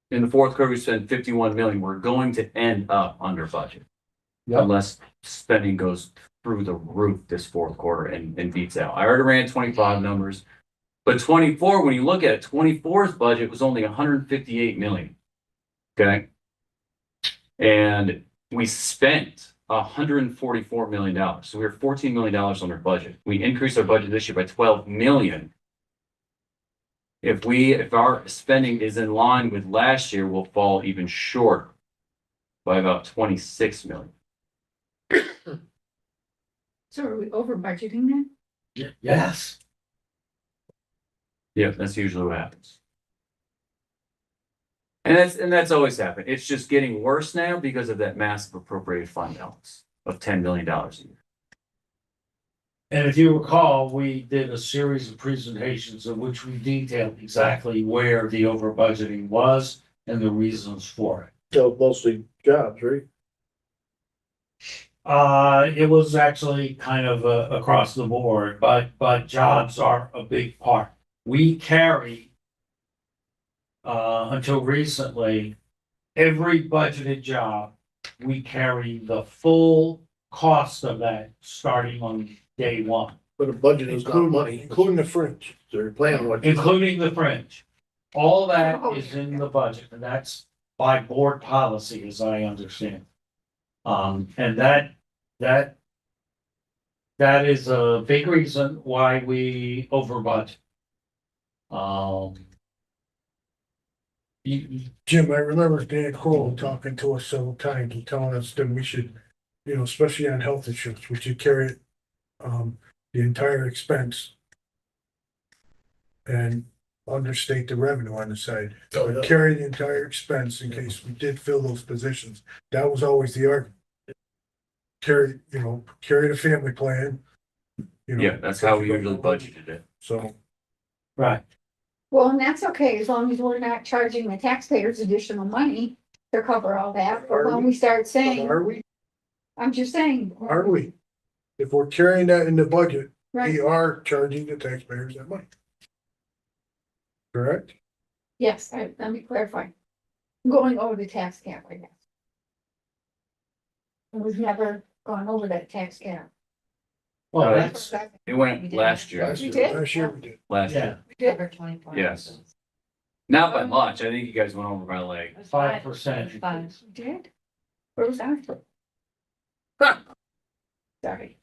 in the fourth quarter, we spent 51 million. We're going to end up under budget. Yep. Unless spending goes through the roof this fourth quarter and beats out. I already ran 25 numbers, but 24, when you look at it, 24's budget was only 158 million. Okay. And we spent $144 million. So we were $14 million under budget. We increased our budget this year by 12 million. If our spending is in line with last year, we'll fall even short by about 26 million. So are we over budgeting then? Yes. Yeah, that's usually what happens. And that's always happened. It's just getting worse now because of that massive appropriated fund balance of $10 million a year. And if you recall, we did a series of presentations in which we detailed exactly where the over budgeting was and the reasons for it. So mostly jobs, right? It was actually kind of across the board, but jobs are a big part. We carry, until recently, every budgeted job, we carry the full cost of that starting on day one. But the budget is not money, including the fringe. So you're planning what. Including the fringe. All that is in the budget, and that's by board policy, as I understand. And that is a big reason why we over budget. Jim, I remember Dan Kroll talking to us several times and telling us that we should, especially on health insurance, we should carry it, the entire expense. And understate the revenue on the side, but carry the entire expense in case we did fill those positions. That was always the argument. Carry the family plan. Yeah, that's how we usually budgeted it. So. Right. Well, and that's okay, as long as we're not charging the taxpayers additional money to cover all that, but when we start saying, Are we? I'm just saying. Are we? If we're carrying that in the budget, Right, we are charging the taxpayers that money. Correct? yes, let me clarify. I'm going over the tax cap right now. We've never gone over that tax cap. Well, Uh, that's, It went last year, We did? Last year we did. last yeah, year. We did. Over 24. Yes. Not by much. I think you guys went over by like, It was 5%. Five. We did? Where was that from? Sorry.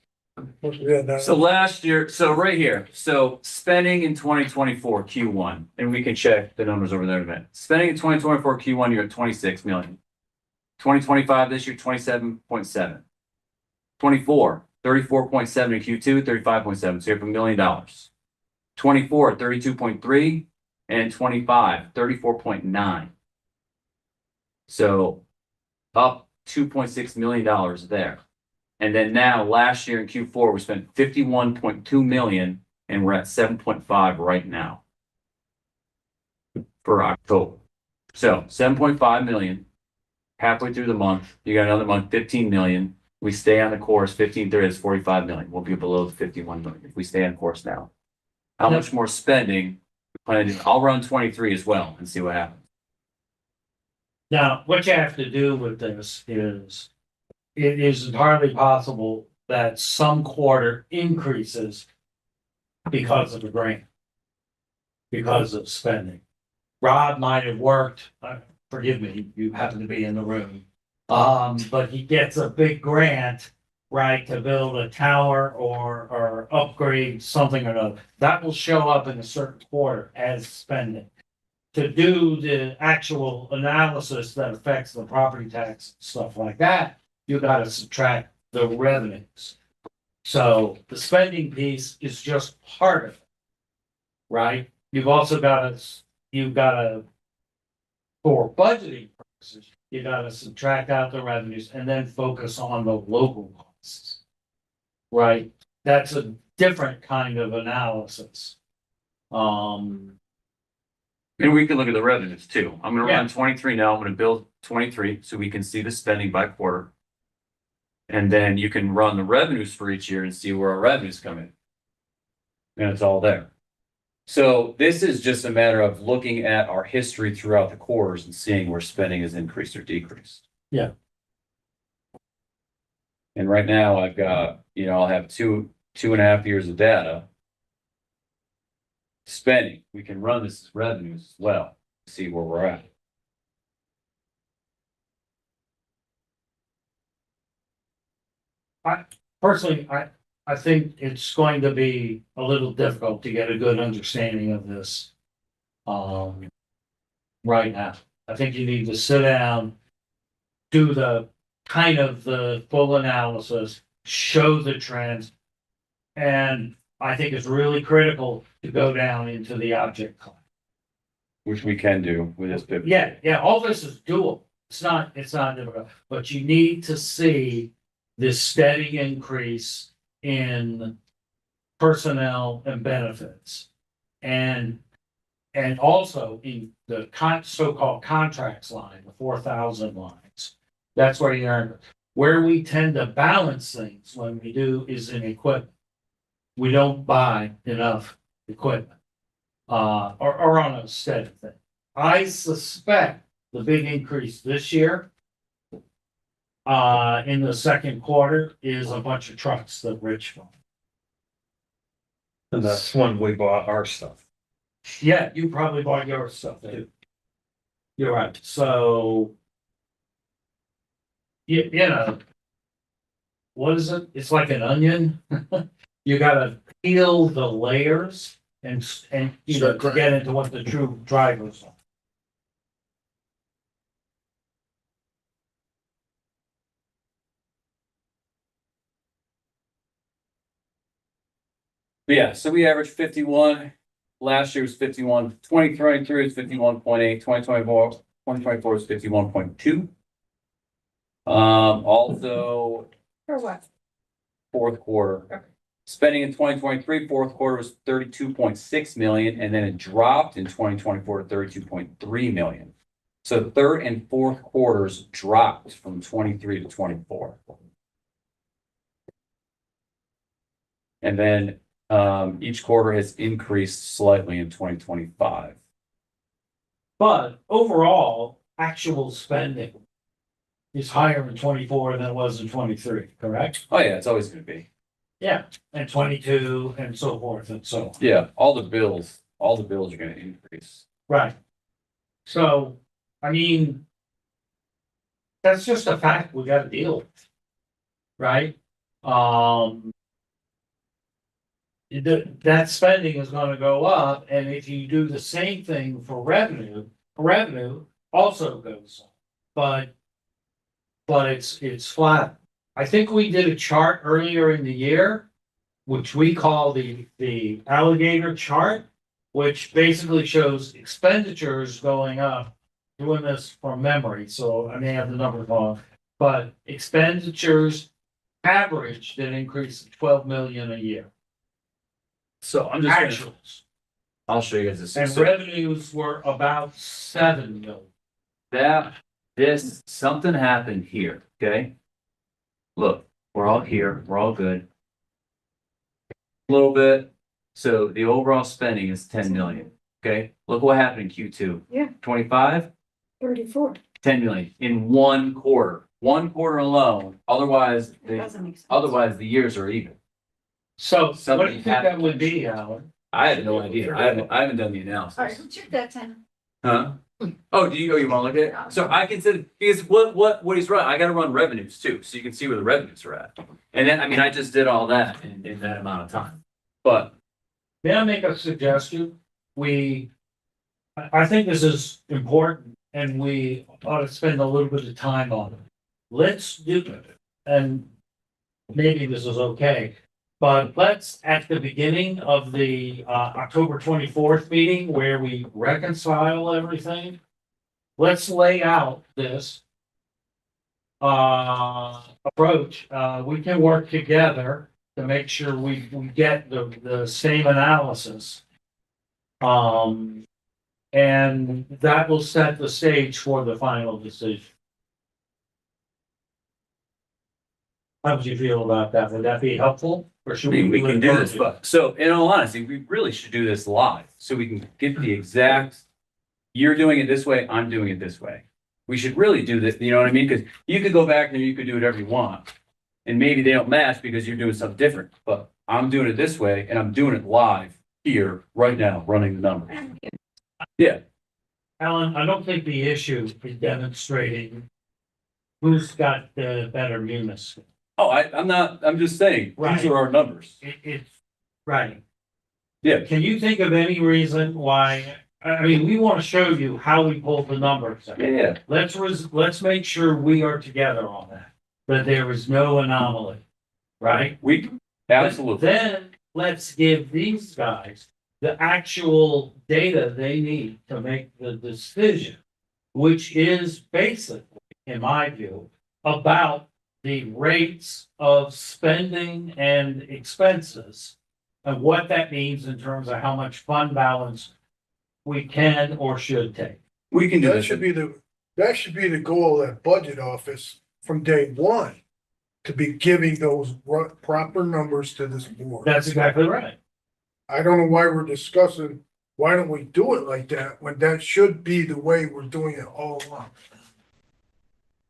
Yeah, no, so last year, so right here, so spending in 2024 Q1, and we can check the numbers over there in a minute. Spending in 2024 Q1, you're at 26 million. 2025 this year, 27.7. 24, 34.7 in Q2, 35.7, so you're up $1 million. 24, 32.3, and 25, 34.9. So up $2.6 million there. And then now last year in Q4, we spent 51.2 million and we're at 7.5 right now for October. So 7.5 million halfway through the month. You got another month, 15 million. We stay on the course, 15 30 is 45 million. We'll be below the 51 million if we stay on course now. How much more spending? We plan to do? I'll run 23 as well and see what happens. now, what you have to do with this is, it is entirely possible that some quarter increases because of the grant. Because of spending. Rob might have worked, forgive me, you happen to be in the room. But he gets a big grant, right, to build a tower or upgrade something or another. That will show up in a certain quarter as spending. To do the actual analysis that affects the property tax, stuff like that, you gotta subtract the revenues. So the spending piece is just part of it. Right? You've also gotta, for budgeting purposes, you gotta subtract out the revenues and then focus on the local costs. Right? That's a different kind of analysis. And we can look at the revenues too. I'm gonna run Yeah. 23 now. I'm gonna build 23 so we can see the spending by quarter. And then you can run the revenues for each year and see where our revenues come in. And it's all there. So this is just a matter of looking at our history throughout the quarters and seeing where spending has increased or decreased. Yeah. And right now I've got, I'll have two and a half years of data. Spending, we can run this as revenues as well, see where we're at. Personally, I think it's going to be a little difficult to get a good understanding of this. Right now, I think you need to sit down, do the kind of the full analysis, show the trends. And I think it's really critical to go down into the object class. Which we can do with this pivot. Yeah, all this is doable. It's not difficult, but you need to see this steady increase in personnel and benefits. And also in the so-called contracts line, the 4,000 lines. That's where you earn. Where we tend to balance things when we do is in equipment. We don't buy enough equipment. Or on a steady thing. I suspect the big increase this year in the second quarter is a bunch of trucks that Rich bought. And that's when we bought our stuff. Yeah, you probably bought your stuff too. You're right, so. You know. What is it? It's like an onion. You gotta peel the layers and to get into what the true drivers are. But yeah, so we averaged 51. Last year was 51. 2023 was 51.8. 2024 was 51.2. Also For what? fourth quarter. Spending in 2023, fourth quarter was 32.6 million, and then it dropped in 2024 to 32.3 million. So third and fourth quarters dropped from 23 to 24. And then each quarter has increased slightly in 2025. But overall, actual spending is higher in 24 than it was in 23, correct? Oh, yeah, it's always gonna be. Yeah. And 22 and so forth and so on. Yeah, all the bills are gonna increase. Right. So, I mean, that's just a fact we gotta deal with. Right? That spending is gonna go up, and if you do the same thing for revenue also goes up. But it's flat. I think we did a chart earlier in the year, which we call the alligator chart, which basically shows expenditures going up. Doing this from memory, so I may have the number wrong, but expenditures averaged an increase of 12 million a year. So I'm just gonna, Actuals. I'll show you guys this. And So revenues were about 7 million. Something happened here, okay? Look, we're all here, we're all good. A little bit, so the overall spending is 10 million, okay? Look what happened in Q2. Yeah. 25, 34. 10 million in 1 quarter. 1 quarter alone, otherwise, Doesn't make sense. the years are even. So what do Something you think happened. that would be, Alan? I have no idea, I haven't done the analysis. All right, check that time. Huh? Oh, do you wanna look at it? So I consider, because what he's running, I gotta run revenues too, so you can see where the revenues are at. And then, I mean, I just did all that in that amount of time. But, May I make a suggestion? I think this is important and we ought to spend a little bit of time on it. Let's do it. And maybe this is okay, but let's, at the beginning of the October 24th meeting where we reconcile everything, let's lay out this approach. We can work together to make sure we get the same analysis. And that will set the stage for the final decision. How would you feel about that? Would that be helpful? Or I should mean, we do can it do this, virtually? but, so in all honesty, we really should do this live, so we can get the exact. You're doing it this way, I'm doing it this way. We should really do this, you know what I mean? Because you could go back and you could do whatever you want. And maybe they don't match because you're doing something different, but I'm doing it this way and I'm doing it live here, right now, running the numbers. Yeah, Alan, I don't think the issue is demonstrating who's got the better munis. oh, I'm just saying, these Right. are our numbers. It's, right. Yeah, Can you think of any reason why, I mean, we want to show you how we pulled the numbers. yeah. Let's make sure we are together on that there is no anomaly, right? Absolutely. Then let's give these guys the actual data they need to make the decision, which is basically, in my view, about the rates of spending and expenses and what that means in terms of how much fund balance we can or should take. We can do That this. should be the goal of that budget office from day one. To be giving those proper numbers to this board. That's exactly right. I don't know why we're discussing, why don't we do it like that, when that should be the way we're doing it all along.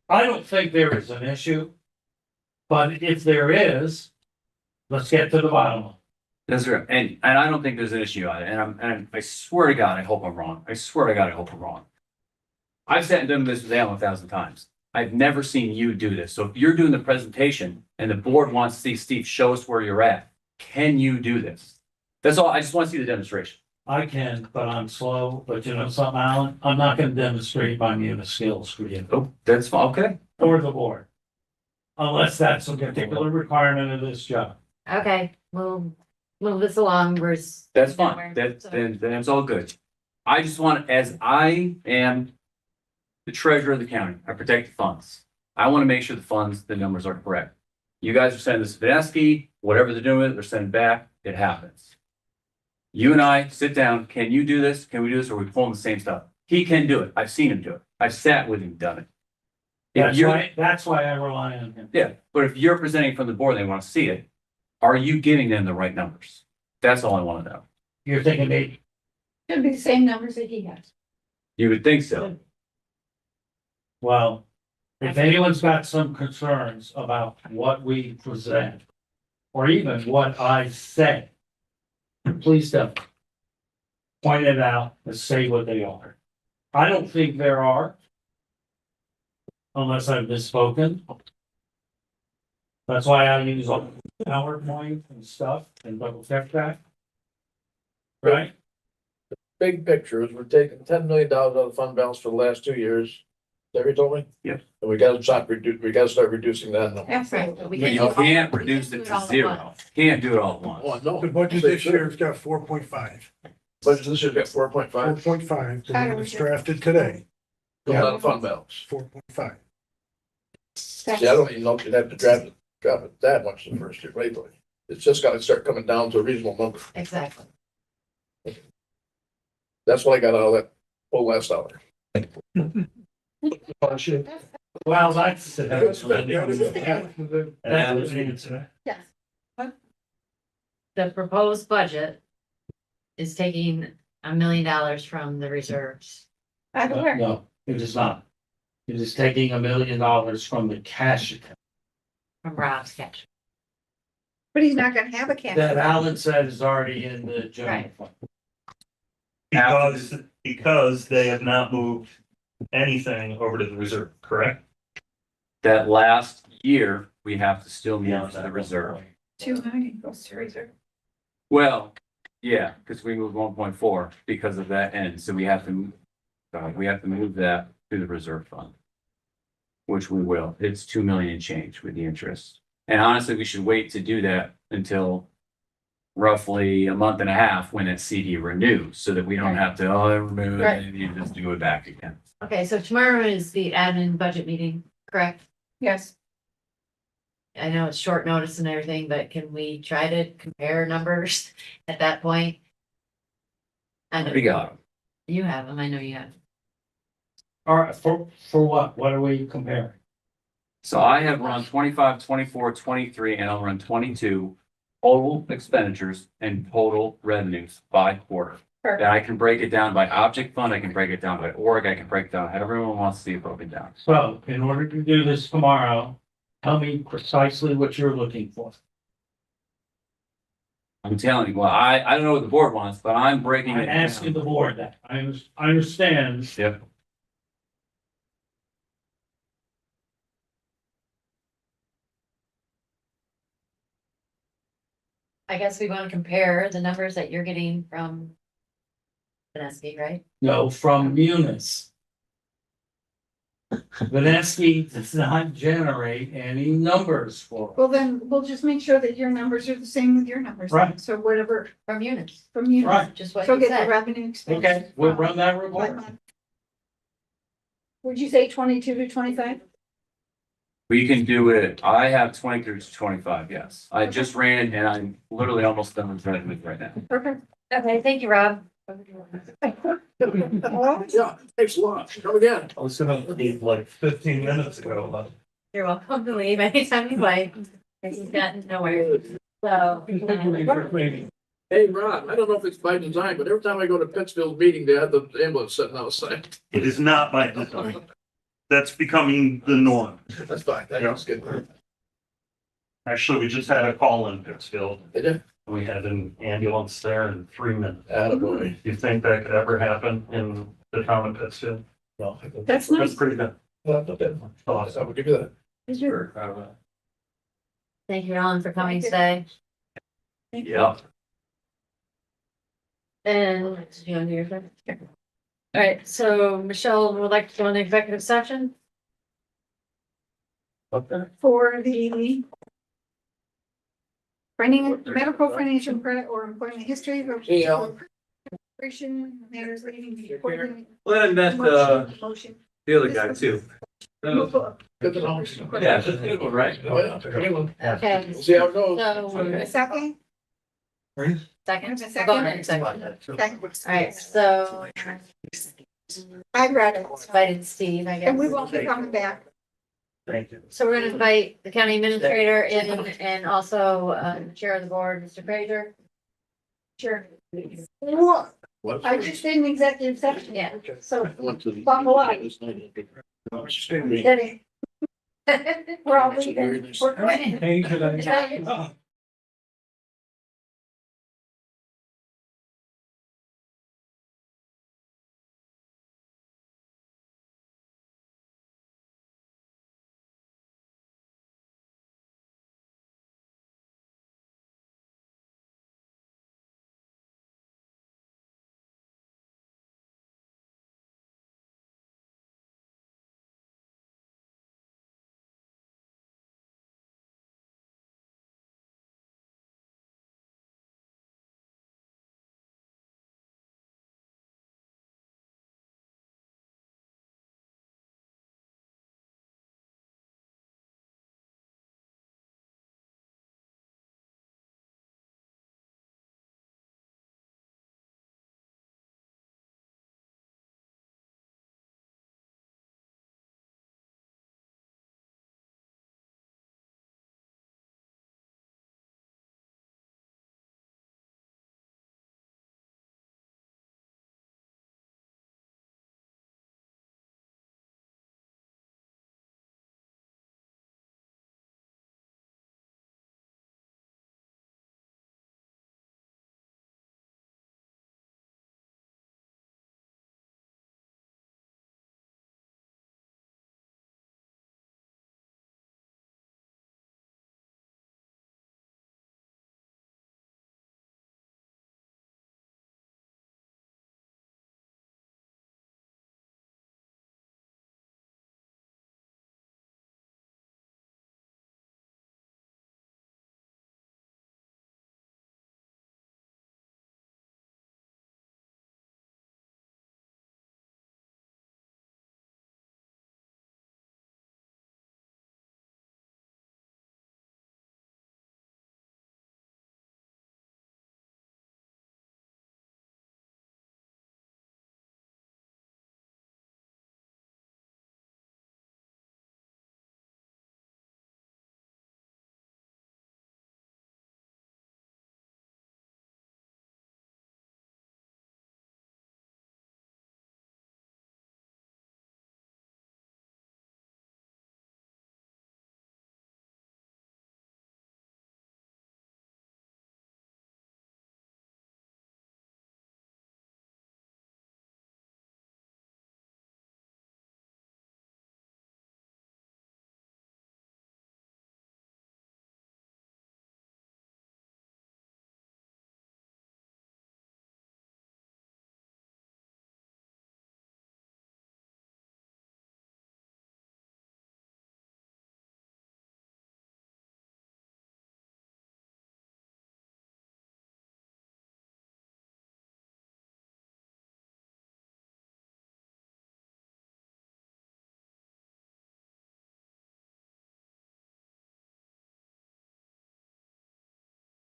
I don't think there is an issue, but if there is, let's get to the bottom of it. That's right, and I don't think there's an issue on it, and I swear to God, I hope I'm wrong. I swear to God, I hope I'm wrong. I've sat and done this with Alan 1,000 times. I've never seen you do this. So if you're doing the presentation and the board wants to see, Steve, show us where you're at. Can you do this? That's all. I just want to see the demonstration. I can, but I'm slow, but you know something, Alan, I'm not gonna demonstrate my munis skills for you Oh, that's fine. Okay. or the board. Unless that's a particular requirement of this job. Okay, we'll move this along, Bruce. That's fine. Then it's all good. I just want, as I am the treasurer of the county, I protect the funds. I want to make sure the numbers are correct. You guys are sending this to Vanessa, whatever they're doing, they're sending back, it happens. You and I sit down, can you do this? Can we do this? Or are we pulling the same stuff? He can do it. I've seen him do it. I've sat with him, done it. That's why I rely on him. Yeah, but if you're presenting from the board, they want to see it. Are you giving them the right numbers? That's all I want to know. You're thinking maybe, It'll be the same numbers that he has. You would think so. well, If anyone's got some concerns about what we present, or even what I say, please don't point it out and say what they are. I don't think there are, unless I've misspoken. That's why I use all PowerPoint and stuff and double check that. Right? Big picture is we're taking $10 million out of fund balance for the last 2 years. That you told me? Yep. And we gotta start reducing that number. Absolutely. You can't reduce it to zero. Can't do it all at once. Oh, no. The budget this year's got 4.5. Budget this year's got 4.5, 4.5, the one that's drafted today, goes out of fund balance. 4.5. See, I don't even know if you'd have to drop it that much in the first year, right? It's just gotta start coming down to a reasonable number. Exactly. That's what I got out of that whole last hour. Well, that's. Yes. The proposed budget is taking $1 million from the reserves. By the way, No, it is not. It is taking $1 million from the cash account From Rob's cash. but he's not gonna have a cash. that Alan said is already in the general Right. fund. Because they have not moved anything over to the reserve, correct? That last year, we have to still move to the reserve. 2 million goes to reserve. Well, yeah, because we moved 1.4 because of that end, so we have to move that to the reserve fund. Which we will. It's 2 million change with the interest. And honestly, we should wait to do that until roughly a month and a half when that CD renews, so that we don't have to, remove it, Right. and you just do it back again. Okay, so tomorrow is the admin budget meeting, correct? Yes. I know it's short notice and everything, but can we try to compare numbers at that point? I know We got 'em. you have them, I know you have. All right, for what? What are we comparing? So I have run 25, 24, 23, and I'll run 22 total expenditures and total revenues by quarter. Perfect. And I can break it down by object fund, I can break it down by org, I can break it down, however everyone wants to see it broken down. So in order to do this tomorrow, tell me precisely what you're looking for. I'm telling you, well, I don't know what the board wants, but I'm breaking I'm it asking down. the board that. I understand. Yep. I guess we want to compare the numbers that you're getting from Vanessa, right? No, from Munis. Vanessa does not generate any numbers for. Well, then we'll just make sure that your numbers are the same with your numbers. Right. So whatever From units, from you. Right. just what So you get the said. revenue expense. Okay, we'll run that report. Would you say 22 to 25? We can do it, I have 23 to 25, yes. I just ran it and I'm literally almost done with revenue right now. Perfect. Okay, thank you, Rob. Yeah, thanks a lot. Come again. I was gonna leave like 15 minutes ago, but. You're welcome to leave anytime you like. He's gotten nowhere, so. Hey, Rob, I don't know if it's by design, but every time I go to Pittsfield's meeting, they have the ambulance sitting outside. It is not by design. That's becoming the norm. That's fine. That's good. Actually, we just had a call in Pittsfield. They did. We had an ambulance there in 3 minutes. Attaboy. Do you think that could ever happen in the town of Pittsfield? No. That's That's nice. pretty good. Not bad. I will give you that. Sure. Thank you, Alan, for coming today. Yep. And, do you want to do your thing? All right, so Michelle would like to go into executive session. For the medical, financial credit or employment history. Yeah. Corporation matters relating to reporting. Well, I met Motion. the other guy too. So, Good to know. yeah, that's a good one, right? Oh, yeah. Okay, We'll see how it goes. so, Second? second, Second. go ahead, second. Second. All right, so I read it. invited Steve, I guess. And we won't be coming back. Thank you. So we're gonna invite the county administrator in and also the chair of the board, Mr. Fraser. Sure. What? What? I just did an executive session. Yeah. So I went to the- buckle up. Stay with me. Steady. We're all Very leaving. nice. We're going. Hey, good idea.